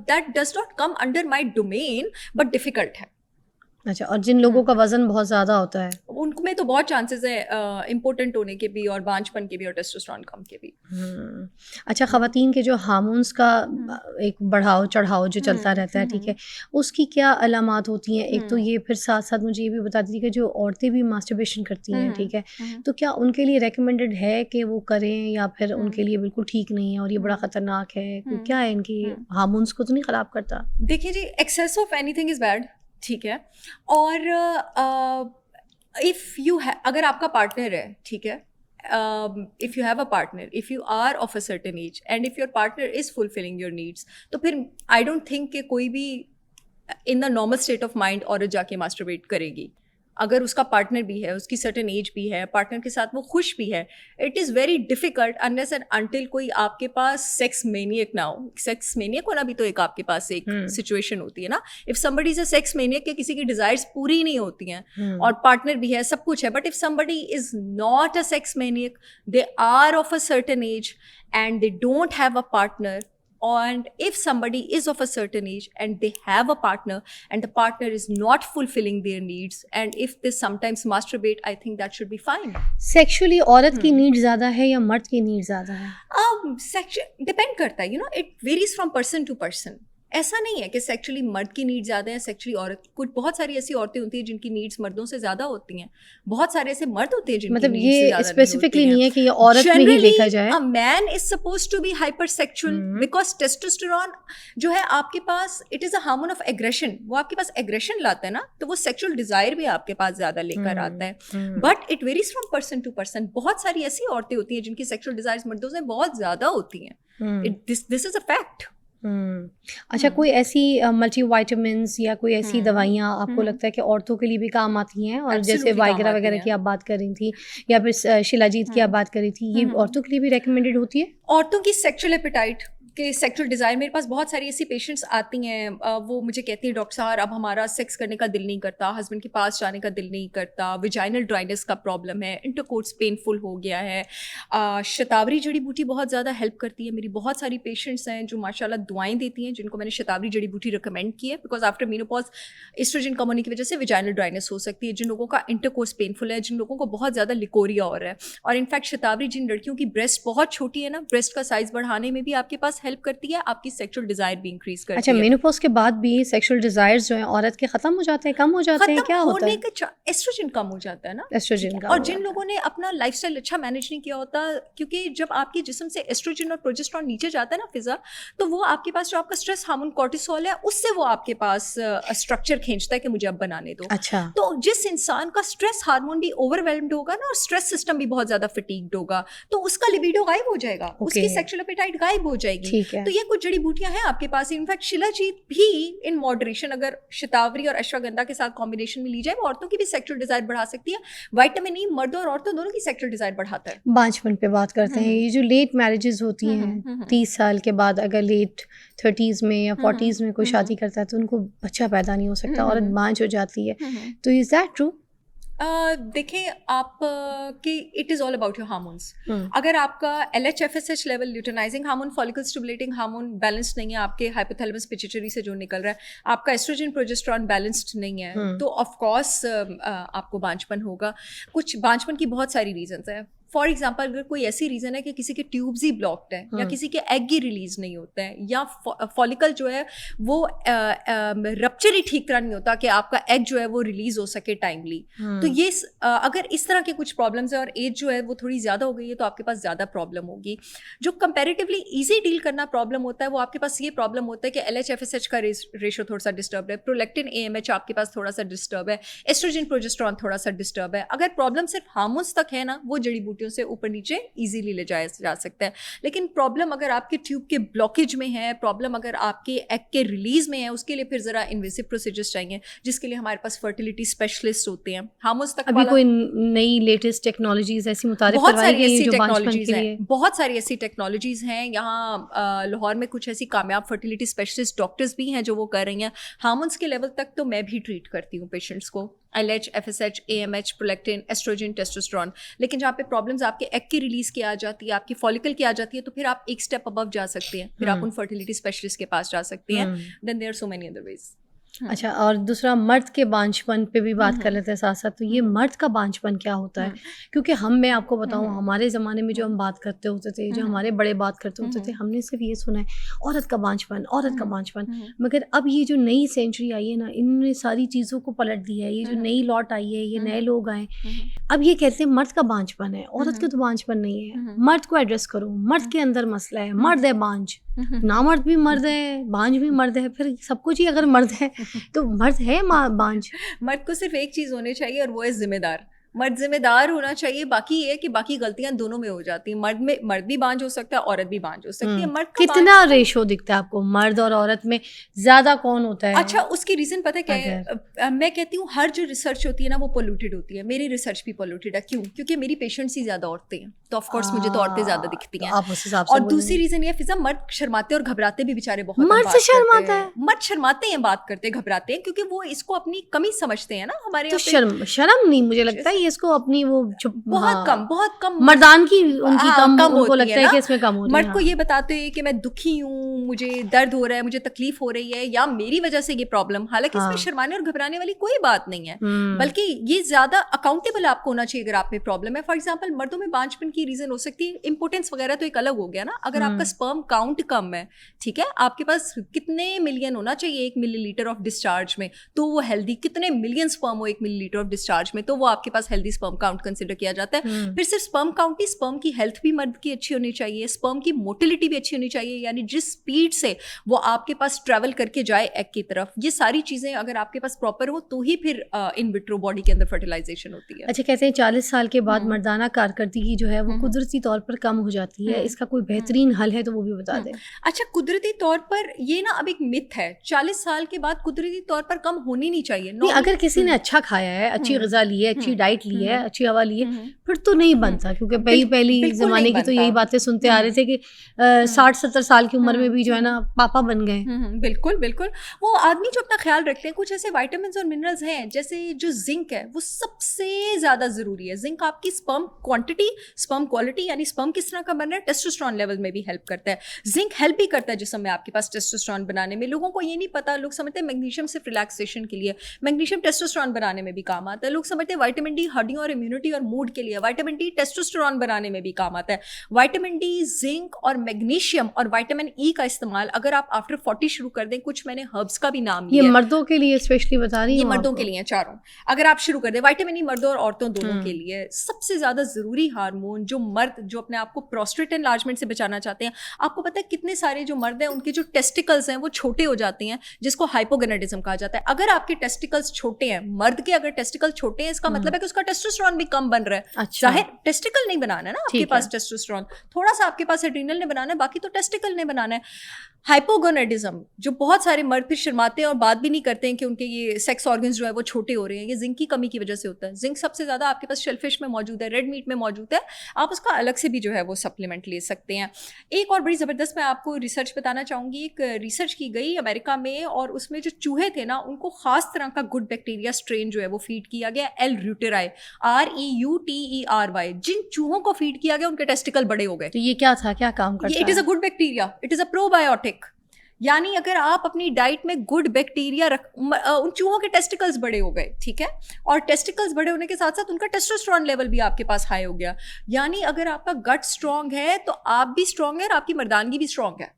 That does not come under my domain, but difficult है। अच्छा, और जिन लोगों का वजन बहुत ज़्यादा होता है उनमें तो बहुत चांसेस है इम्पोर्टेंट होने के भी और बांझपन के भी और टेस्टोस्टेरोन कम के भी। अच्छा, ख़वातीन के जो हार्मोन्स का एक बढ़ाव चढ़ाव जो चलता रहता है, ठीक है, उसकी क्या अलामात होती हैं? एक तो ये, फिर साथ साथ मुझे ये भी बता दीजिए कि जो औरतें भी मास्टरबेशन करती हैं, ठीक है, तो क्या उनके लिए रेकमेंडेड है कि वो करें या फिर उनके लिए बिल्कुल ठीक नहीं है और ये बड़ा ख़तरनाक है? क्या है, इनकी हार्मोन्स को तो नहीं ख़राब करता? देखिए जी, excess of anything is bad, ठीक है, और इफ़ यू अगर आपका पार्टनर है, ठीक है, if you have a partner, if you are of a certain age and if your partner is fulfilling your needs, तो फिर I don't think कि कोई भी in the normal state of mind औरत जाके masturbate करेगी। अगर उसका पार्टनर भी है, उसकी सर्टेन एज भी है, पार्टनर के साथ वो खुश भी है, it is very difficult unless and until कोई आपके पास सेक्स मेनियक ना हो। सेक्स मेनियक होना भी तो एक आपके पास एक सिचुएशन होती है ना। If somebody is a sex maniac के किसी की डिजायर्स पूरी नहीं होती हैं और पार्टनर भी है, सब कुछ है, but if somebody is not a sex maniac, they are of a certain age and they don't have a partner, and if somebody is of a certain age and they have a partner and the partner is not fulfilling their needs and if they sometimes masturbate, I think that should be fine. Sexually औरत की need ज़्यादा है या मर्द की need ज़्यादा है? Section depend करता है, you know, it varies from person to person. ऐसा नहीं है कि सेक्चुअली मर्द की नीड ज़्यादा है, सेक्चुअली औरत। कुछ बहुत सारी ऐसी औरतें होती हैं जिनकी नीड्स मर्दों से ज़्यादा होती हैं, बहुत सारे ऐसे मर्द होते हैं जिनकी मतलब नीड्स से ये ज़्यादा स्पेसिफिकली नहीं है कि ये औरत में ही देखा जाए। A man is suppose to be hyper sexual because testosterone जो है आपके पास, it is a hormone of aggression. वो आपके पास एग्रेशन लाता है ना, तो वो सेक्चुअल डिजायर भी आपके पास ज़्यादा लेकर आता है। But it varies from person to person. बहुत सारी ऐसी औरतें होती हैं जिनकी सेक्चुअल डिजायर्स मर्दों से बहुत ज़्यादा होती हैं। This is a fact. अच्छा, कोई ऐसी मल्टीविटामिन्स या कोई ऐसी दवाइयाँ आपको लगता है कि औरतों के लिए भी काम आती हैं? और जैसे वाइग्रा वगैरह की आप बात कर रही थी या फिर शिलाजीत की आप बात कर रही थी, ये औरतों के लिए भी रेकमेंडेड होती है? औरतों की सेक्सुअल एपेटाइट के सेक्सुअल डिज़ायर, मेरे पास बहुत सारी ऐसी पेशेंट्स आती हैं, वो मुझे कहती हैं डॉक्टर साहब अब हमारा सेक्स करने का दिल नहीं करता, हस्बैंड के पास जाने का दिल नहीं करता, विजाइनल ड्राइनेस का प्रॉब्लम है, इंटरकोर्स पेनफुल हो गया है। शतावरी जड़ी बूटी बहुत ज़्यादा हेल्प करती है। मेरी बहुत सारी पेशेंट्स हैं जो माशाल्लाह दुआएं देती हैं, जिनको मैंने शतावरी जड़ी बूटी रिकमेंड की है, बिकॉज आफ्टर मीनोपॉज एस्ट्रोजन कम होने की वजह से विजाइनल ड्राइनेस हो सकती है। जिन लोगों का इंटरकोर्स पेनफुल है, जिन लोगों को बहुत ज़्यादा लिकोरिया हो रहा है, और इनफैक्ट शतावरी जिन लड़कियों की ब्रेस्ट बहुत छोटी है ना, ब्रेस्ट का साइज बढ़ाने में भी आपके पास हेल्प करती है, आपकी सेक्सुअल डिजायर भी इंक्रीज करती है। अच्छा, मेनोपॉज के बाद भी सेक्सुअल डिजायर्स जो हैं औरत के खत्म हो जाते हैं, कम हो जाते हैं, क्या होता है? एस्ट्रोजन कम हो जाता है ना, एस्ट्रोजन का। और जिन लोगों ने अपना लाइफस्टाइल अच्छा मैनेज नहीं किया होता, क्योंकि जब आपके जिस्म से एस्ट्रोजन और प्रोजेस्टेरॉन नीचे जाता है ना फिजा, तो वो आपके पास जो आपका स्ट्रेस हार्मोन कॉर्टिसोल है, उससे वो आपके पास स्ट्रक्चर खींचता है कि मुझे अब बनाने दो। अच्छा, तो जिस इंसान का स्ट्रेस हार्मोन भी ओवरवेल्म्ड होगा ना, और स्ट्रेस सिस्टम भी बहुत ज्यादा फटीग्ड होगा, तो उसका लिबिडो गायब हो जाएगा, उसकी सेक्सुअल एपेटाइट गायब हो जाएगी। तो ये कुछ जड़ी बूटियां हैं आपके पास। इनफैक्ट शिलाजीत भी इन मॉडरेशन अगर शतावरी और अश्वगंधा के साथ कॉम्बिनेशन में ली जाए, वो औरतों की भी सेक्सुअल डिजायर बढ़ा सकती है। विटामिन ई मर्दों और औरतों दोनों की सेक्सुअल डिजायर बढ़ाता है। बांझपन पे बात करते हैं। ये जो लेट मैरिजेस होती हैं 30 साल के बाद, अगर लेट 30s में या 40s में कोई शादी करता है तो उनको बच्चा पैदा नहीं हो सकता, औरत बांझ हो जाती है, तो इज दैट ट्रू? देखिए आप कि it is all about your hormones. अगर आपका LHFSH level, luteinising hormone, follicle stimulating hormone balanced नहीं है, आपके हाइपोथैलेमस पिट्यूटरी से जो निकल रहा है, आपका एस्ट्रोजन प्रोजेस्टेरॉन बैलेंस्ड नहीं है, तो ऑफ कोर्स आपको बांझपन होगा। कुछ बांझपन की बहुत सारी रीजंस हैं। फॉर एग्जाम्पल, अगर कोई ऐसी रीज़न है कि किसी के ट्यूब्स ही ब्लॉक्ड है, या किसी के एग ही रिलीज नहीं होते हैं, या फॉलिकल जो है वो रप्चर ही ठीक तरह नहीं होता कि आपका एग जो है वो रिलीज हो सके टाइमली, तो ये अगर इस तरह के कुछ प्रॉब्लम्स है और एज जो है वो थोड़ी ज़्यादा हो गई है, तो आपके पास ज़्यादा प्रॉब्लम होगी। जो कंपेरेटिवली ईजी डील करना प्रॉब्लम होता है, वो आपके पास ये प्रॉब्लम होता है कि LHFSH का रेशो थोड़ा सा डिस्टर्ब है, प्रोलैक्टिन AMH आपके पास थोड़ा सा डिस्टर्ब है, एस्ट्रोजन प्रोजेस्टेरॉन थोड़ा सा डिस्टर्ब है। अगर प्रॉब्लम सिर्फ हार्मोन्स तक है ना, वो जड़ी बूटियों से ऊपर नीचे इजीली ले जाया जा सकता है। लेकिन प्रॉब्लम अगर आपके ट्यूब के ब्लॉकेज में है, प्रॉब्लम अगर आपके एग के रिलीज में है, उसके लिए फिर जरा इन्वेसिव प्रोसीजर्स चाहिए, जिसके लिए हमारे पास फर्टिलिटी स्पेशलिस्ट होते हैं। हार्मोन्स तक अभी कोई नई लेटेस्ट टेक्नोलॉजीज ऐसी मुतारिफ करवाई गई हैं जो बांझपन के लिए? बहुत सारी ऐसी टेक्नोलॉजीज हैं। यहाँ लाहौर में कुछ ऐसी कामयाब फर्टिलिटी स्पेशलिस्ट डॉक्टर्स भी हैं जो वो कर रही हैं। हार्मोन्स के लेवल तक तो मैं भी ट्रीट करती हूँ पेशेंट्स को, LHFSH, AMH, prolactin, oestrogen, testosterone. लेकिन जहाँ पे प्रॉब्लम्स आपके एग की रिलीज की आ जाती है, आपकी फॉलिकल की आ जाती है, तो फिर आप एक स्टेप अबव जा सकते हैं, फिर आप उन फर्टिलिटी स्पेशलिस्ट के पास जा सकते हैं। Then there are so many other ways. अच्छा, और दूसरा मर्द के बांझपन पे भी बात कर लेते हैं साथ साथ। तो ये मर्द का बांझपन क्या होता है? क्योंकि मैं आपको बताऊं, हमारे ज़माने में जो हम बात करते होते थे, जो हमारे बड़े बात करते होते थे, हमने सिर्फ ये सुना है औरत का बांझपन, औरत का बांझपन। मगर अब ये जो नई सेंचुरी आई है ना, इन्होंने सारी चीज़ों को पलट दिया है। ये जो नई लौट आई है, ये नए लोग आए, अब ये कहते हैं मर्द का बांझपन है, औरत का तो बांझपन नहीं है। मर्द को एड्रेस करो, मर्द के अंदर मसला है, मर्द है बांझ, नामर्द भी मर्द है, बांझ भी मर्द है, फिर सब कुछ ही अगर मर्द है तो मर्द है बांझ। मर्द को सिर्फ एक चीज होनी चाहिए और वो है जिम्मेदार। मर्द जिम्मेदार होना चाहिए। बाकी ये है कि बाकी गलतियां दोनों में हो जाती हैं। मर्द भी बांझ हो सकता है, औरत भी बांझ हो सकती है। मर्द कितना रेशो दिखता है आपको मर्द और औरत में, ज्यादा कौन होता है? अच्छा, उसकी रीजन पता है क्या है? मैं कहती हूँ हर जो रिसर्च होती है ना वो पोल्यूटेड होती है। मेरी रिसर्च भी पोल्यूटेड है। क्यों? क्योंकि मेरी पेशेंट्स ही ज्यादा औरतें हैं, तो ऑफ कोर्स मुझे तो औरतें ज्यादा दिखती हैं। और दूसरी रीजन ये फिजा, मर्द शर्माते और घबराते भी बेचारे बहुत। मर्द से शर्माता है? मर्द शर्माते हैं, बात करते घबराते हैं, क्योंकि वो इसको अपनी कमी समझते हैं ना। हमारे तो शर्म नहीं, मुझे लगता है ये इसको अपनी वो बहुत कम मर्दान की उनकी कम उनको लगता है कि इसमें कम हो रही है। मर्द को ये बताते हैं कि मैं दुखी हूँ, मुझे दर्द हो रहा है, मुझे तकलीफ हो रही है, या मेरी वजह से ये प्रॉब्लम। हालांकि इसमें शर्माने और घबराने वाली कोई बात नहीं है, बल्कि ये ज्यादा अकाउंटेबल आपको होना चाहिए अगर आप में प्रॉब्लम है। फॉर एग्जाम्पल, मर्दों में बांझपन की रीजन हो सकती है इंपोर्टेंस वगैरह, तो एक अलग हो गया ना। अगर आपका स्पर्म काउंट कम है, ठीक है, आपके पास कितने मिलियन होना चाहिए 1 मिलीलीटर ऑफ डिस्चार्ज में, तो वो हेल्दी। कितने मिलियन स्पर्म हो 1 मिलीलीटर ऑफ डिस्चार्ज में, तो वो आपके पास हेल्दी स्पर्म काउंट कंसिडर किया जाता है। फिर सिर्फ स्पर्म काउंट ही, स्पर्म की हेल्थ भी मर्द की अच्छी होनी चाहिए, स्पर्म की मोटिलिटी भी अच्छी होनी चाहिए, यानी जिस स्पीड से वो आपके पास ट्रैवल करके जाए एग की तरफ, ये सारी चीजें अगर आपके पास प्रॉपर हो तो ही फिर इन विट्रो बॉडी के अंदर फर्टिलाइजेशन होती है। अच्छा, कहते हैं 40 साल के बाद मर्दाना कारकर्दगी जो है वो कुदरती तौर पर कम हो जाती है। इसका कोई बेहतरीन हल है तो वो भी बता दें। अच्छा, कुदरती तौर पर ये ना अब एक मिथ है, 40 साल के बाद कुदरती तौर पर कम होनी नहीं चाहिए। नहीं, अगर किसी ने अच्छा खाया है, अच्छी ग़िज़ा ली है, अच्छी डाइट ली है, अच्छी हवा ली है, फिर तो नहीं बनता। क्योंकि पहली ज़माने की तो यही बातें सुनते आ रहे थे कि 60-70 साल की उम्र में भी जो है ना पापा बन गए। बिल्कुल बिल्कुल। वो आदमी जो अपना ख्याल रखते हैं, कुछ ऐसे वाइटामिन और मिनरल्स हैं, जैसे जो जिंक है वो सबसे ज़्यादा ज़रूरी है। जिंक आपकी स्पर्म क्वांटिटी, स्पर्म क्वालिटी, यानी स्पर्म किस तरह का बन रहा है, टेस्टोस्टेरोन लेवल में भी हेल्प करता है। जिंक हेल्प भी करता है जिसम में आपके पास टेस्टोस्टेरोन बनाने में। लोगों को ये नहीं पता, लोग समझते हैं मैग्नीशियम सिर्फ रिलैक्सेशन के लिए। मैग्नीशियम टेस्टोस्टेरोन बनाने में भी काम आता है। लोग समझते हैं विटामिन डी हड्डियों और इम्यूनिटी और मूड के लिए, विटामिन डी टेस्टोस्टेरोन बनाने में भी काम आता है। विटामिन डी, जिंक और मैग्नीशियम और विटामिन ई का इस्तेमाल अगर आप आफ्टर 40 शुरू कर दें, कुछ मैंने हर्ब्स का भी नाम लिया, ये मर्दों के लिए स्पेशली बता रही हूं, ये मर्दों के लिए चारों अगर आप शुरू कर दें, विटामिन ई मर्दों और औरतों दोनों के लिए सबसे ज्यादा जरूरी हार्मोन। जो मर्द जो अपने आप को प्रोस्टेट एनलार्जमेंट से बचाना चाहते हैं, आपको पता है कितने सारे जो मर्द हैं उनके जो टेस्टिकल्स हैं वो छोटे हो जाते हैं, जिसको हाइपोगोनाडिज्म कहा जाता है। अगर आपके टेस्टिकल्स छोटे हैं, मर्द के अगर टेस्टिकल छोटे हैं, इसका मतलब है कि उसका टेस्टोस्टेरोन भी कम बन रहा है। अच्छा, जाहिर टेस्टिकल नहीं बनाना है ना आपके पास टेस्टोस्टेरोन, थोड़ा सा आपके पास एड्रीनल ने बनाना है, बाकी तो टेस्टिकल ने बनाना है। हाइपोगोनाडिज्म, जो बहुत सारे मर्द फिर शर्माते हैं और बात भी नहीं करते हैं कि उनके ये सेक्स ऑर्गन्स जो है वो छोटे हो रहे हैं, ये जिंक की कमी की वजह से होता है। जिंक सबसे ज्यादा आपके पास शेलफिश में मौजूद है, रेड मीट में मौजूद है। आप उसका अलग से भी जो है वो सप्लीमेंट ले सकते हैं। एक और बड़ी ज़बरदस्त मैं आपको रिसर्च बताना चाहूँगी। एक रिसर्च की गई अमेरिका में, और उसमें जो चूहे थे ना, उनको खास तरह का गुड बैक्टीरिया स्ट्रेन जो है वो फीड किया गया, एल र्यूटेराई, REUTERY। जिन चूहों को फीड किया गया उनके टेस्टिकल बड़े हो गए। तो ये क्या था, क्या काम करता है? It is a good bacteria, it is a probiotic. यानी अगर आप अपनी डाइट में गुड बैक्टीरिया उन चूहों के टेस्टिकल्स बड़े हो गए, ठीक है, और टेस्टिकल्स बड़े होने के साथ साथ उनका टेस्टोस्टेरोन लेवल भी आपके पास हाई हो गया। यानी अगर आपका गट स्ट्रांग है तो आप भी स्ट्रांग है और आपकी मर्दानगी भी स्ट्रांग है।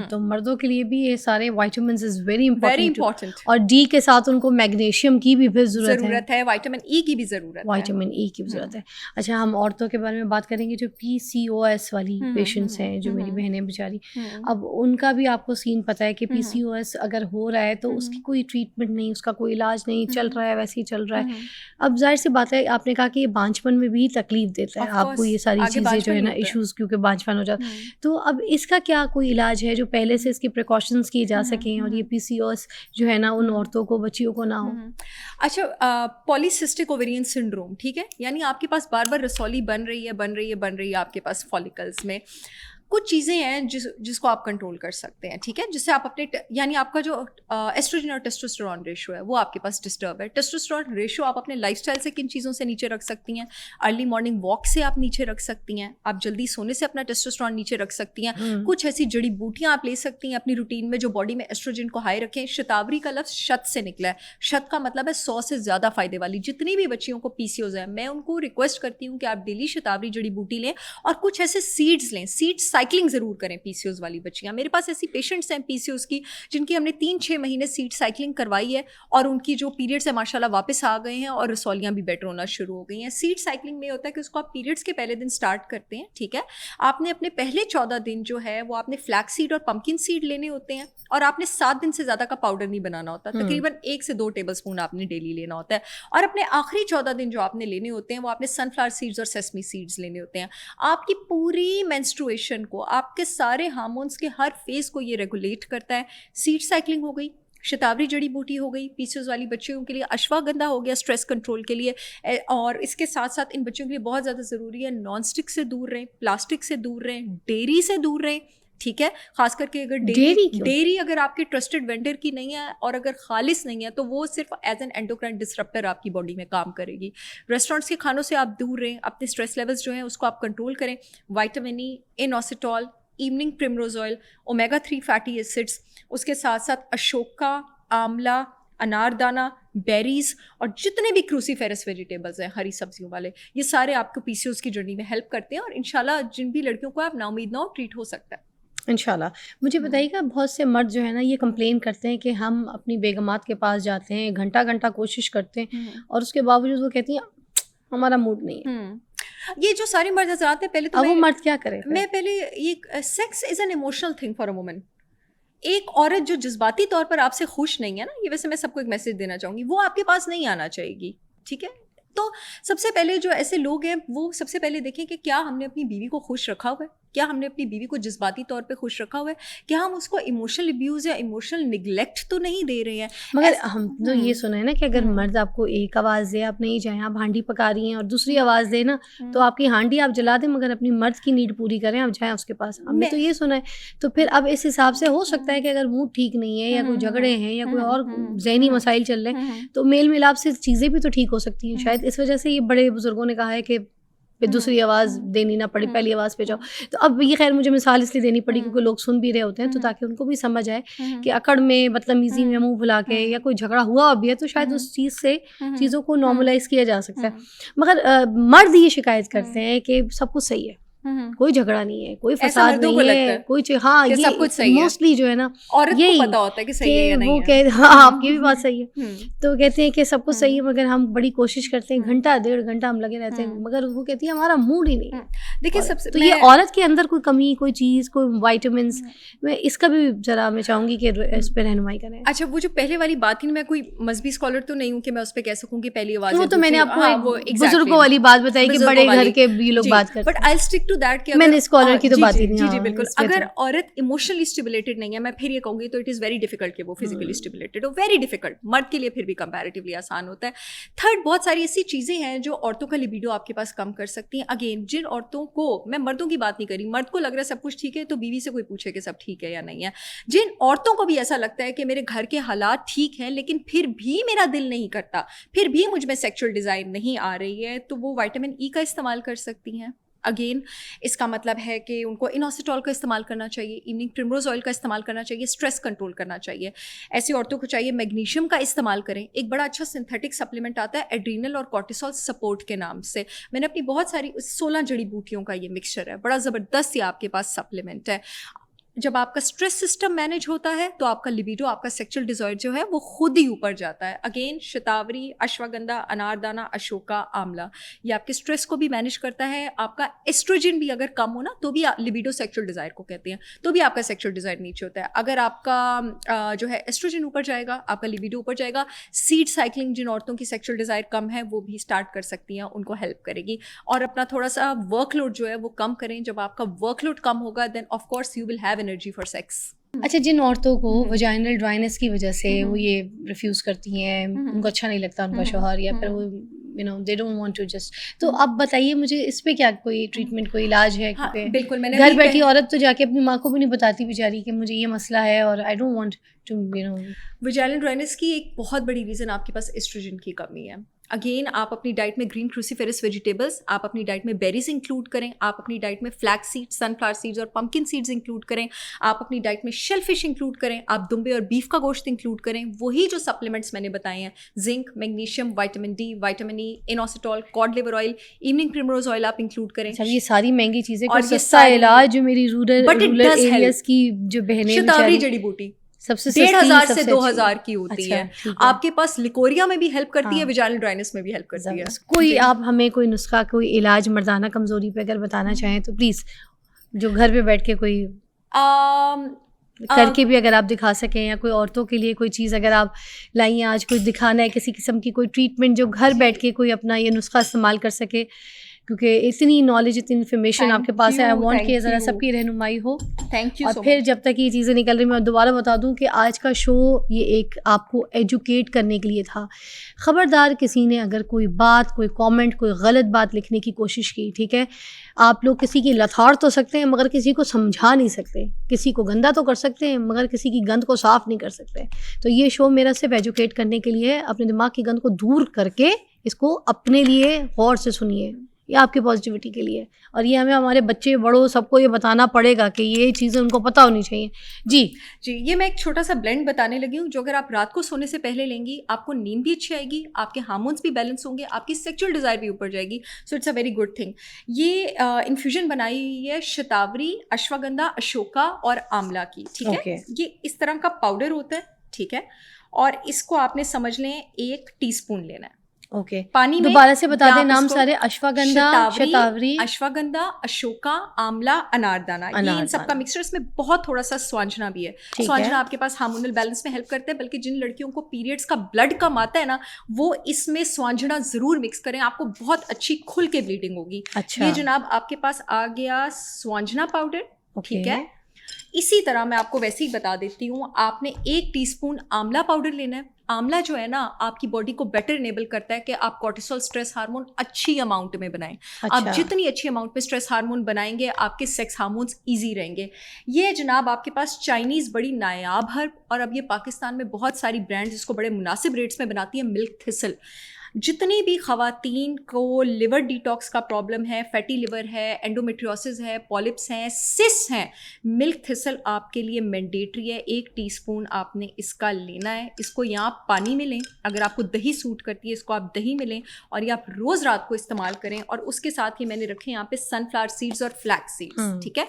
तो मर्दों के लिए भी ये सारे विटामिन्स इज वेरी इंपॉर्टेंट। और डी के साथ उनको मैग्नीशियम की भी फिर जरूरत है, विटामिन ई की भी जरूरत है, विटामिन ई की भी जरूरत है। अच्छा, हम औरतों के बारे में बात करेंगे जो PCOS वाली पेशेंट्स हैं, जो मेरी बहनें बेचारी, अब उनका भी आपको सीन पता है कि PCOS अगर हो रहा है तो उसकी कोई ट्रीटमेंट नहीं, उसका कोई इलाज नहीं, चल रहा है वैसे ही चल रहा है। अब जाहिर सी बात है, आपने कहा कि ये बांझपन में भी तकलीफ देता है आपको, ये सारी चीज़ें जो है ना, इशूज़, क्योंकि बांझपन हो जाता है। तो अब इसका क्या कोई इलाज है जो पहले से इसकी प्रिकॉशंस की जा सकें और ये PCOS जो है ना उन औरतों को, बच्चियों को ना हो? अच्छा, पॉलीसिस्टिक ओवेरियन सिंड्रोम, ठीक है, यानी आपके पास बार बार रसौली बन रही है आपके पास फॉलिकल्स में। कुछ चीज़ें हैं जिसको आप कंट्रोल कर सकते हैं, ठीक है, जिससे आप अपने यानी आपका जो एस्ट्रोजन और टेस्टोस्टेरोन रेशो है वो आपके पास डिस्टर्ब है। टेस्टोस्टेरोन रेशो आप अपने लाइफस्टाइल से किन चीज़ों से नीचे रख सकती हैं? अर्ली मॉर्निंग वॉक से आप नीचे रख सकती हैं, आप जल्दी सोने से अपना टेस्टोस्टेरोन नीचे रख सकती हैं। कुछ ऐसी जड़ी बूटियाँ आप ले सकती हैं अपनी रूटीन में जो बॉडी में एस्ट्रोजन को हाई रखें। शतावरी का लफ्ज़ शत से निकला है, शत का मतलब है 100 से ज़्यादा फायदे वाली। जितनी भी बच्चियों को पीसीओज है, मैं उनको रिक्वेस्ट करती हूँ कि आप डेली शतावरी जड़ी बूटी लें और कुछ ऐसे सीड्स लें। सीड साइकिलिंग ज़रूर करें पीसीओज वाली बच्चियाँ। मेरे पास ऐसी पेशेंट्स हैं पीसीओज की जिनकी हमने 3-6 महीने सीड साइकिलिंग करवाई है और उनकी जो पीरियड्स है माशाल्लाह वापस आ गए हैं और रसौलियाँ भी बेटर होना शुरू हो गई हैं। सीड साइकिलिंग में होता है कि उसको आप पीरियड्स के पहले दिन स्टार्ट करते हैं, ठीक है। आपने अपने पहले 14 दिन जो है वो आपने फ्लैक्स सीड और पंपकिन सीड लेने होते हैं और आपने 7 दिन से ज़्यादा का पाउडर नहीं बनाना होता, तकरीबन 1 से 2 टेबलस्पून आपने डेली लेना होता है। और अपने आखिरी 14 दिन जो आपने लेने होते हैं वो आपने सनफ्लावर सीड्स और सेसमी सीड्स लेने होते हैं। आपकी पूरी मेंस्ट्रुएशन को, आपके सारे हार्मोन्स के हर फेज को ये रेगुलेट करता है। सीड साइकिलिंग हो गई, शतावरी जड़ी बूटी हो गई पीसीओज वाली बच्चियों के लिए, अश्वगंधा हो गया स्ट्रेस कंट्रोल के लिए, और इसके साथ साथ इन बच्चों के लिए बहुत ज़्यादा ज़रूरी है नॉन स्टिक से दूर रहें, प्लास्टिक से दूर रहें, डेयरी से दूर रहें, ठीक है। खास करके अगर डेयरी अगर आपके ट्रस्टेड वेंडर की नहीं है और अगर खालिस नहीं है तो वो सिर्फ एज एन एंडोक्राइन डिसरप्टर आपकी बॉडी में काम करेगी। रेस्टोरेंट्स के खानों से आप दूर रहें, अपने स्ट्रेस लेवल्स जो हैं उसको आप कंट्रोल करें। Vitamin E, inositol, evening primrose oil, omega 3 fatty acids, उसके साथ साथ अशोका, आंवला, अनारदाना, बेरीज और जितने भी क्रूसीफेरस वेजिटेबल्स हैं हरी सब्जियों वाले, ये सारे आपको पीसीओज की जर्नी में हेल्प करते हैं और इंशाल्लाह जिन भी लड़कियों को आप नाउमीद ना हो ट्रीट हो सकता है इंशाल्लाह। मुझे बताइएगा, बहुत से मर्द जो है ना ये कंप्लेन करते हैं कि हम अपनी बेगमात के पास जाते हैं, घंटा घंटा कोशिश करते हैं और उसके बावजूद वो कहती हैं हमारा मूड नहीं है। ये जो सारे मर्द हजरात हैं, पहले तो वो मर्द क्या करें? मैं पहले ये sex is an emotional thing for a woman. एक औरत जो जज्बाती तौर पर आपसे खुश नहीं है ना, ये वैसे मैं सबको एक मैसेज देना चाहूँगी, वो आपके पास नहीं आना चाहेगी, ठीक है। तो सबसे पहले जो ऐसे लोग हैं वो सबसे पहले देखें कि क्या हमने अपनी बीवी को खुश रखा हुआ है, क्या हमने अपनी बीवी को जज्बाती तौर पे खुश रखा हुआ है, क्या हम उसको इमोशनल अब्यूज़ या इमोशनल निगलेक्ट तो नहीं दे रहे हैं। मगर हम तो ये सुना है ना कि अगर मर्द आपको एक आवाज़ दे, आप नहीं जाएं, आप हांडी पका रही हैं और दूसरी आवाज़ दे ना तो आपकी हांडी आप जला दें, मगर अपनी मर्द की नीड पूरी करें, आप जाएं उसके पास। हमने तो ये सुना है। तो फिर अब इस हिसाब से हो सकता है कि अगर मूड ठीक नहीं है या कोई झगड़े हैं या कोई और ज़हनी मसाइल चल रहे हैं तो मेल मिलाप से चीज़ें भी तो ठीक हो सकती हैं। शायद इस वजह से ये बड़े बुजुर्गों ने कहा है कि फिर दूसरी आवाज़ देनी ना पड़े, पहली आवाज़ पे जाओ। तो अब ये खैर मुझे मिसाल इसलिए देनी पड़ी क्योंकि लोग सुन भी रहे होते हैं, तो ताकि उनको भी समझ आए कि अकड़ में, बदतमीज़ी में मुंह फुला के या कोई झगड़ा हुआ भी है तो शायद उस चीज़ से चीज़ों को नॉर्मलाइज किया जा सकता है। मगर मर्द ये शिकायत करते हैं कि सब कुछ सही है, कोई झगड़ा नहीं है, कोई फसाद नहीं है, कोई हाँ, ये सब कुछ सही है। मोस्टली जो है ना औरत को पता होता है कि सही है या नहीं है। वो कहते हाँ, आपकी भी बात सही है। तो कहते हैं कि सब कुछ सही है मगर हम बड़ी कोशिश करते हैं, घंटा 1.5 घंटा हम लगे रहते हैं, मगर वो कहती है हमारा मूड ही नहीं है। देखिए सबसे तो ये औरत के अंदर कोई कमी, कोई चीज़, कोई वाइटामिन्स, मैं इसका भी जरा मैं चाहूँगी कि इस पर रहनुमाई करें। अच्छा, वो जो पहले वाली बात थी, मैं कोई मजहबी स्कॉलर तो नहीं हूँ कि मैं उस पर कह सकूँ कि पहली आवाज़, वो तो मैंने आपको बुजुर्गों वाली बात बताई कि बड़े घर के भी लोग बात करते हैं, but I will stick to that कि मैंने स्कॉलर की तो बात ही नहीं। जी बिल्कुल। अगर औरत इमोशनली स्टिमुलेटेड नहीं है, मैं फिर ये कहूँगी तो इट इज़ वेरी डिफिकल्ट कि वो फिजिकली स्टिमुलेटेड हो, वेरी डिफिकल्ट। मर्द के लिए फिर भी कंपैरेटिवली आसान होता है। थर्ड, बहुत सारी ऐसी चीज़ें हैं जो औरतों का लिबिडो आपके पास कम कर सकती हैं। अगेन, जिन औरतों को, मैं मर्दों की बात नहीं करी, मर्द को लग रहा है सब कुछ ठीक है तो बीवी से कोई पूछे कि सब ठीक है या नहीं है। जिन औरतों को भी ऐसा लगता है कि मेरे घर के हालात ठीक हैं लेकिन फिर भी मेरा दिल नहीं करता, फिर भी मुझ में सेक्सुअल डिज़ायर नहीं आ रही है, तो वो विटामिन ई का इस्तेमाल कर सकती हैं। अगेन, इसका मतलब है कि उनको इनोसिटॉल का इस्तेमाल करना चाहिए, इवनिंग प्रिमरोज ऑयल का इस्तेमाल करना चाहिए, स्ट्रेस कंट्रोल करना चाहिए। ऐसी औरतों को चाहिए मैग्नीशियम का इस्तेमाल करें। एक बड़ा अच्छा सिंथेटिक सप्लीमेंट आता है एड्रीनल और कॉर्टिसोल सपोर्ट के नाम से। मैंने अपनी बहुत सारी 16 जड़ी बूटियों का ये मिक्सचर है, बड़ा ज़बरदस्त ये आपके पास सप्लीमेंट है। जब आपका स्ट्रेस सिस्टम मैनेज होता है तो आपका लिबिडो, आपका सेक्सुअल डिज़ायर जो है वो खुद ही ऊपर जाता है। अगेन, शतावरी, अश्वगंधा, अनारदाना, अशोका, आंवला, ये आपके स्ट्रेस को भी मैनेज करता है। आपका एस्ट्रोजन भी अगर कम हो ना तो भी लिबिडो सेक्सुअल डिज़ायर को कहते हैं, तो भी आपका सेक्सुअल डिज़ायर नीचे होता है। अगर आपका जो है एस्ट्रोजन ऊपर जाएगा, आपका लिबिडो ऊपर जाएगा। सीड साइकिलिंग जिन औरतों की सेक्सुअल डिज़ायर कम है वो भी स्टार्ट कर सकती हैं, उनको हेल्प करेगी। और अपना थोड़ा सा वर्कलोड जो है वो कम करें। जब आपका वर्कलोड कम होगा then of course you will have energy for sex. अच्छा, जिन औरतों को वजाइनल ड्राइनेस की वजह से वो ये रिफ्यूज़ करती हैं, उनको अच्छा नहीं लगता उनका शौहर, या फिर वो they don't want to just. तो आप बताइए मुझे इस पे क्या कोई ट्रीटमेंट, कोई इलाज है? हाँ, क्योंकि बिल्कुल मैंने घर बैठी औरत तो जाके अपनी माँ को भी नहीं बताती बेचारी कि मुझे ये मसला है और I don't want to vaginal dryness की एक बहुत बड़ी रीज़न आपके पास एस्ट्रोजन की कमी है। अगेन आप अपनी डाइट में ग्रीन क्रूसीफेरस वेजिटेबल्स, आप अपनी डाइट में बेरीज इंक्लूड करें, आप अपनी डाइट में फ्लैक्स सीड्स, सनफ्लावर सीड्स और पंपकिन सीड्स इंक्लूड करें, आप अपनी डाइट में शेल फिश इंक्लूड करें, आप दुम्बे और बीफ का गोश्त इंक्लूड करें। वही जो सप्लीमेंट्स मैंने बताए हैं, zinc, magnesium, vitamin D, vitamin E, inositol, cod liver oil, evening primrose oil आप इंक्लूड करें। अच्छा, ये सारी महंगी चीजें और और ये सस्ता इलाज जो मेरी रूरल एरियाज की जो बहनें शतावरी जड़ी बूटी सबसे 1,500 से 2,000 की होती अच्छा, है। आपके पास लिकोरिया में भी हेल्प करती है, विजाइनल ड्राइनेस में भी हेल्प करती है। कोई आप हमें कोई नुस्खा, कोई इलाज मर्दाना कमजोरी पे अगर बताना चाहें तो प्लीज, जो घर पे बैठ के कोई करके भी अगर आप दिखा सकें, या कोई औरतों के लिए कोई चीज़ अगर आप लाई हैं आज, कोई दिखाना है किसी किस्म की कोई ट्रीटमेंट जो घर बैठ के कोई अपना ये नुस्खा इस्तेमाल कर सके, क्योंकि इतनी नॉलेज, इतनी इन्फॉर्मेशन आपके पास है। आई वांट कि ज़रा सबकी रहनुमाई हो। Thank you. और फिर जब तक ये चीज़ें निकल रही, मैं दोबारा बता दूं कि आज का शो ये एक आपको एजुकेट करने के लिए था। ख़बरदार किसी ने अगर कोई बात, कोई कमेंट, कोई गलत बात लिखने की कोशिश की, ठीक है, आप लोग किसी की लथाड़ तो सकते हैं मगर किसी को समझा नहीं सकते, किसी को गंदा तो कर सकते हैं मगर किसी की गंद को साफ़ नहीं कर सकते। तो ये शो मेरा सिर्फ एजुकेट करने के लिए है। अपने दिमाग की गंद को दूर करके इसको अपने लिए गौर से सुनिए, ये आपकी पॉजिटिविटी के लिए। और ये हमें हमारे बच्चे बड़ों सबको ये बताना पड़ेगा कि ये चीज़ें उनको पता होनी चाहिए। जी, ये मैं एक छोटा सा ब्लेंड बताने लगी हूँ, जो अगर आप रात को सोने से पहले लेंगी, आपको नींद भी अच्छी आएगी, आपके हार्मोन्स भी बैलेंस होंगे, आपकी सेक्सुअल डिज़ायर भी ऊपर जाएगी। So it's a very good thing. ये इन्फ्यूजन बनाई हुई है शतावरी, अश्वगंधा, अशोका और आंवला की, ठीक है। ये इस तरह का पाउडर होता है, ठीक है, और इसको आपने समझ लें 1 टीस्पून लेना है। ओके, पानी में। दोबारा से बता दें नाम सारे। अश्वगंधा, शतावरी, अश्वगंधा, अशोका, आंवला, अनारदाना, ये इन सबका मिक्सचर। इसमें बहुत थोड़ा सा स्वांजना भी है। स्वांजना आपके पास हार्मोनल बैलेंस में हेल्प करता है, बल्कि जिन लड़कियों को पीरियड्स का ब्लड कम आता है ना, वो इसमें स्वांजना जरूर मिक्स करें, आपको बहुत अच्छी खुल के ब्लीडिंग होगी। अच्छा। ये जनाब आपके पास आ गया स्वांजना पाउडर, ठीक है। इसी तरह मैं आपको वैसे ही बता देती हूँ, आपने 1 टीस्पून आंवला पाउडर लेना है। आंवला जो है ना, आपकी बॉडी को बेटर इनेबल करता है कि आप कॉर्टिसोल स्ट्रेस हार्मोन अच्छी अमाउंट में बनाएं। अच्छा। आप जितनी अच्छी अमाउंट में स्ट्रेस हार्मोन बनाएंगे, आपके सेक्स हार्मोन्स इजी रहेंगे। ये जनाब आपके पास चाइनीज़ बड़ी नायाब हर्ब, और अब ये पाकिस्तान में बहुत सारी ब्रांड्स इसको बड़े मुनासिब रेट्स में बनाती है, मिल्क थिसल। जितनी भी ख़वातीन को लिवर डिटॉक्स का प्रॉब्लम है, फैटी लिवर है, एंडोमेट्रियोसिस है, पॉलिप्स हैं, सिस हैं, मिल्क थिसल आपके लिए मैंडेटरी है। 1 टीस्पून आपने इसका लेना है। इसको या आप पानी में लें, अगर आपको दही सूट करती है इसको आप दही में लें, और ये आप रोज़ रात को इस्तेमाल करें। और उसके साथ ही मैंने रखे यहाँ पे सनफ्लावर सीड्स और फ्लैक्स सीड्स, ठीक है।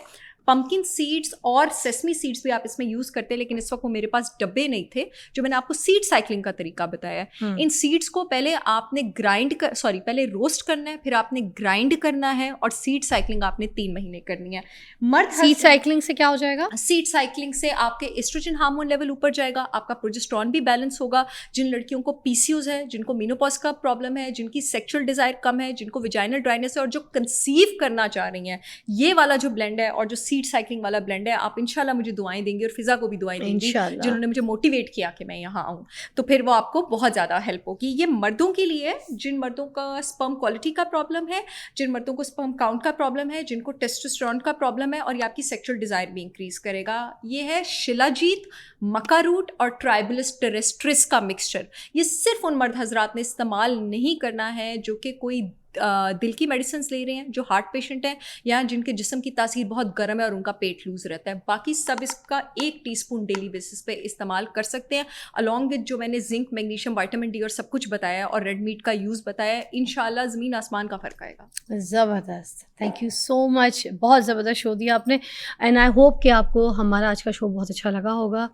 पंपकिन सीड्स और सेसमी सीड्स भी आप इसमें यूज़ करते हैं, लेकिन इस वक्त वो मेरे पास डब्बे नहीं थे, जो मैंने आपको सीड साइकिलिंग का तरीका बताया है। इन सीड्स को पहले आपने पहले रोस्ट करना है, फिर आपने ग्राइंड करना है, और सीड साइकिलिंग आपने 3 महीने करनी है। मर्द सीड साइकिलिंग से क्या हो जाएगा? सीड साइकिलिंग से आपके एस्ट्रोजन हार्मोन लेवल ऊपर जाएगा, आपका प्रोजेस्टेरॉन भी बैलेंस होगा। जिन लड़कियों को पीसीओएस है, जिनको मेनोपॉज का प्रॉब्लम है, जिनकी सेक्सुअल डिजायर कम है, जिनको विजाइनल ड्राइनेस है, और जो कंसीव करना चाह रही हैं, ये वाला जो ब्लेंड है और जो सीड साइकिलिंग वाला ब्लेंड है, आप इंशाल्लाह मुझे दुआएं देंगी, और फिजा को भी दुआएं देंगी, जिन्होंने मुझे मोटिवेट किया कि मैं यहाँ आऊँ। तो फिर वो आपको बहुत ज़्यादा हेल्प होगी। ये मर्दों के लिए है, जिन मर्दों का स्पर्म क्वालिटी का प्रॉब्लम है, जिन मर्दों को स्पर्म काउंट का प्रॉब्लम है, जिनको टेस्टोस्टेरोन का प्रॉब्लम है, और ये आपकी सेक्सुअल डिजायर भी इंक्रीज करेगा। ये है शिलाजीत, मका रूट और ट्राइबलिस टेरेस्ट्रिस का मिक्सचर। ये सिर्फ उन मर्द हजरात ने इस्तेमाल नहीं करना है जो कि कोई दिल की मेडिसिन ले रहे हैं, जो हार्ट पेशेंट हैं, या जिनके जिस्म की तासीर बहुत गर्म है और उनका पेट लूज रहता है। बाकी सब इसका 1 टीस्पून डेली बेसिस पे इस्तेमाल कर सकते हैं, अलॉन्ग विद जो मैंने जिंक, मैग्नीशियम, विटामिन डी और सब कुछ बताया, और रेड मीट का यूज़ बताया। इंशाल्लाह ज़मीन आसमान का फ़र्क आएगा। ज़बरदस्त, थैंक यू सो मच। बहुत ज़बरदस्त शो दिया आपने, एंड आई होप कि आपको हमारा आज का शो बहुत अच्छा लगा होगा,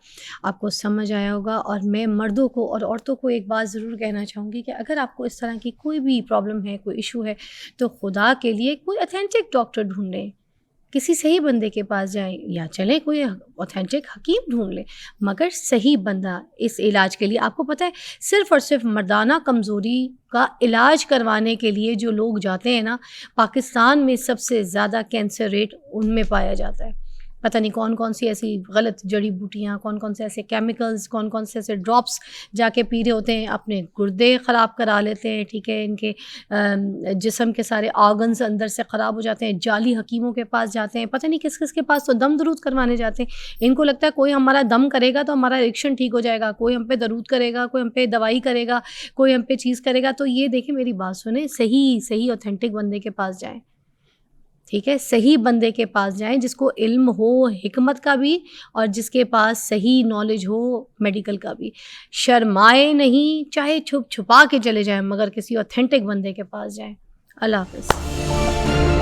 आपको समझ आया होगा। और मैं मर्दों को और औरतों को एक बात ज़रूर कहना चाहूँगी कि अगर आपको इस तरह की कोई भी प्रॉब्लम है, कोई इशू है, तो खुदा के लिए कोई ऑथेंटिक डॉक्टर ढूंढें, किसी सही बंदे के पास जाएं, या चलें कोई ऑथेंटिक हकीम ढूंढ लें, मगर सही बंदा इस इलाज के लिए। आपको पता है, सिर्फ़ और सिर्फ मर्दाना कमज़ोरी का इलाज करवाने के लिए जो लोग जाते हैं ना, पाकिस्तान में सबसे ज़्यादा कैंसर रेट उनमें पाया जाता है। पता नहीं कौन कौन सी ऐसी गलत जड़ी बूटियाँ, कौन कौन से ऐसे केमिकल्स, कौन कौन से ऐसे ड्रॉप्स जाके पी रहे होते हैं, अपने गुर्दे ख़राब करा लेते हैं, ठीक है, इनके जिस्म के सारे ऑर्गन्स अंदर से ख़राब हो जाते हैं, जाली हकीमों के पास जाते हैं, पता नहीं किस किस के पास, तो दम दरूद करवाने जाते हैं। इनको लगता है कोई हमारा दम करेगा तो हमारा एडिक्शन ठीक हो जाएगा, कोई हम पे दरूद करेगा, कोई हम पे दवाई करेगा, कोई हम पे चीज़ करेगा। तो ये देखिए, मेरी बात सुने, सही ऑथेंटिक बंदे के पास जाएं, ठीक है, सही बंदे के पास जाएं जिसको इल्म हो हिकमत का भी और जिसके पास सही नॉलेज हो मेडिकल का भी। शर्माए नहीं, चाहे छुपा के चले जाएं, मगर किसी ऑथेंटिक बंदे के पास जाएं। अल्लाह हाफ़िज़।